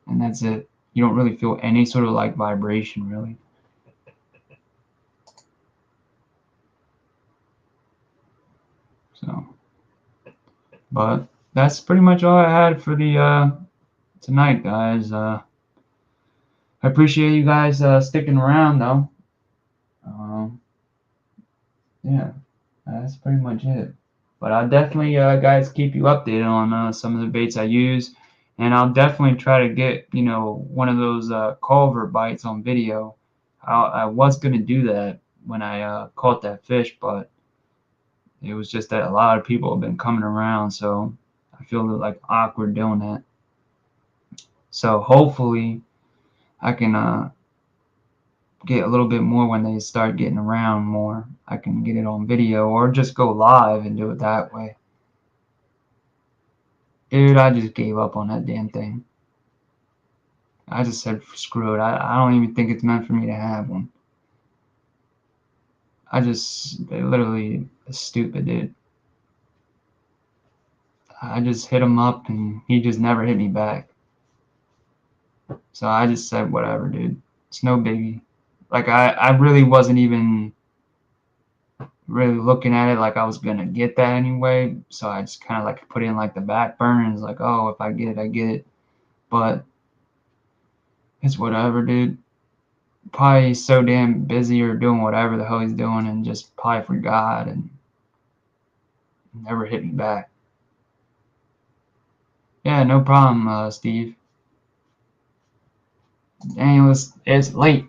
Speaker 1: and that's it. You don't really feel any sort of like vibration really. So, but that's pretty much all I had for the tonight, guys. I appreciate you guys sticking around though. Yeah, that's pretty much it. But I'll definitely, guys, keep you updated on some of the baits I use, and I'll definitely try to get one of those culvert bites on video. I was gonna do that when I caught that fish, but it was just that a lot of people have been coming around, so I feel like awkward doing that. So hopefully I can get a little bit more when they start getting around more. I can get it on video or just go live and do it that way. Dude, I just gave up on that damn thing. I just said screw it. I don't even think it's meant for me to have one. They literally stupid, dude. I just hit him up and he just never hit me back. So I just said whatever, dude. It's no biggie. Like I really wasn't even really looking at it like I was gonna get that anyway. So I just kind of like put in like the back burner and it's like, oh, if I get it, I get it. But it's whatever, dude. Probably so damn busy or doing whatever the hell he's doing and just probably forgot and never hit me back. Yeah, no problem, Steve. Dang, it's late.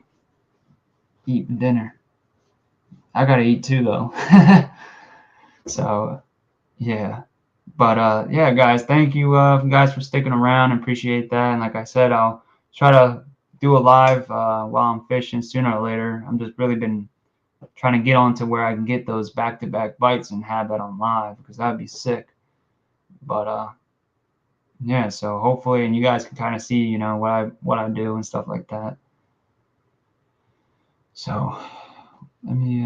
Speaker 1: Eating dinner. I gotta eat too, though. So, yeah. But, yeah, guys, thank you guys for sticking around. Appreciate that. And like I said, I'll try to do a live while I'm fishing sooner or later. I'm just really been trying to get on to where I can get those back-to-back bites and have that on live because that'd be sick. But, yeah, so hopefully, and you guys can kind of see, what I do and stuff like that. So let me,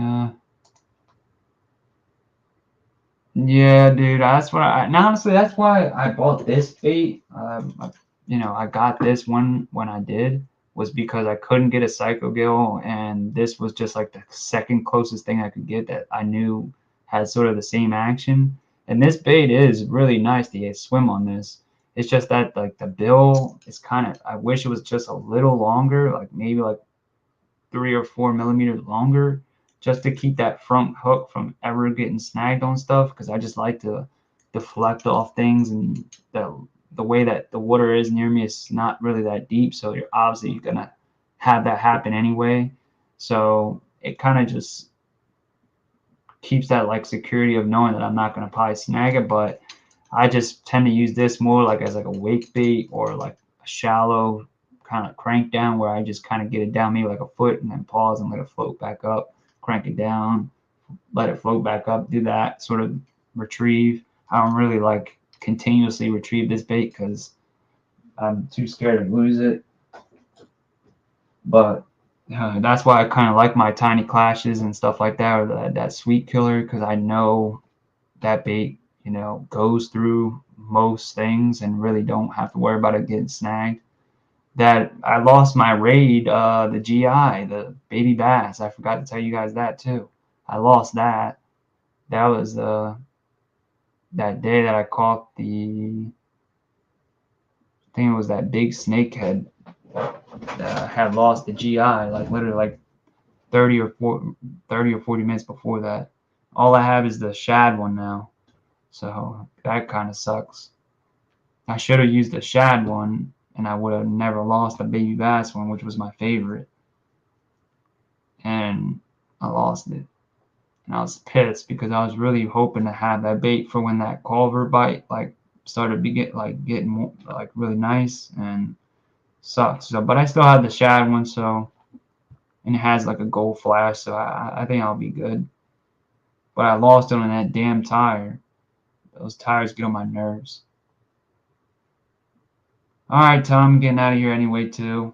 Speaker 1: yeah, dude, and honestly, that's why I bought this bait. I got this one when I did was because I couldn't get a Psycho Gill, and this was just like the second closest thing I could get that I knew had sort of the same action. And this bait is really nice to get swim on this. It's just that like the bill is I wish it was just a little longer, like maybe like 3 or 4 millimeters longer, just to keep that front hook from ever getting snagged on stuff, because I just like to deflect off things, and the way that the water is near me is not really that deep, so you're obviously gonna have that happen anyway. So it kind of just keeps that like security of knowing that I'm not gonna probably snag it. But I just tend to use this more like as like a wake bait or like a shallow kind of crank down where I just kind of get it down maybe like a foot and then pause and let it float back up, crank it down, let it float back up, do that sort of retrieve. I don't really like continuously retrieve this bait because I'm too scared to lose it. But that's why I kind of like my tiny clashes and stuff like that, or that sweet killer, because I know that bait, goes through most things and really don't have to worry about it getting snagged. That I lost my raid, the GI, the baby bass. I forgot to tell you guys that too. I lost that. That was that day that I caught I think it was that big snakehead that had lost the GI, like literally like 30 or 40 minutes before that. All I have is the shad one now. So that kind of sucks. I should have used the shad one, and I would have never lost the baby bass one, which was my favorite. And I lost it. And I was pissed because I was really hoping to have that bait for when that culvert bite like started to getting more, like really nice, and sucks. So, but I still have the shad one, so, and it has like a gold flash, so I think I'll be good. But I lost it on that damn tire. Those tires get on my nerves. All right, Tom, I'm getting out of here anyway too.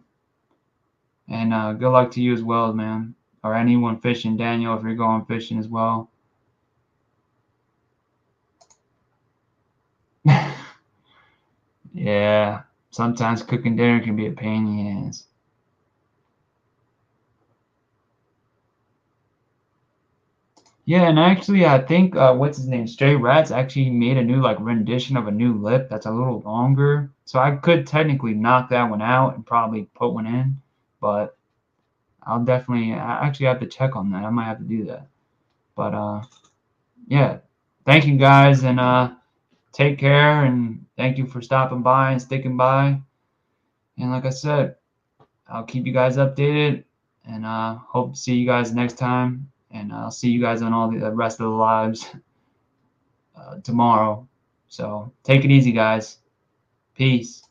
Speaker 1: And good luck to you as well, man. Or anyone fishing, Daniel, if you're going fishing as well. Yeah, sometimes cooking dinner can be a pain in the ass. Yeah, and actually, I think what's his name, Stray Rats, actually made a new like rendition of a new lip that's a little longer. So I could technically knock that one out and probably put one in, but I'll definitely I actually have to check on that. I might have to do that. But yeah, thank you guys, and take care, and thank you for stopping by and sticking by. And like I said, I'll keep you guys updated, and hope to see you guys next time. And I'll see you guys on all the rest of the lives tomorrow. So take it easy, guys. Peace.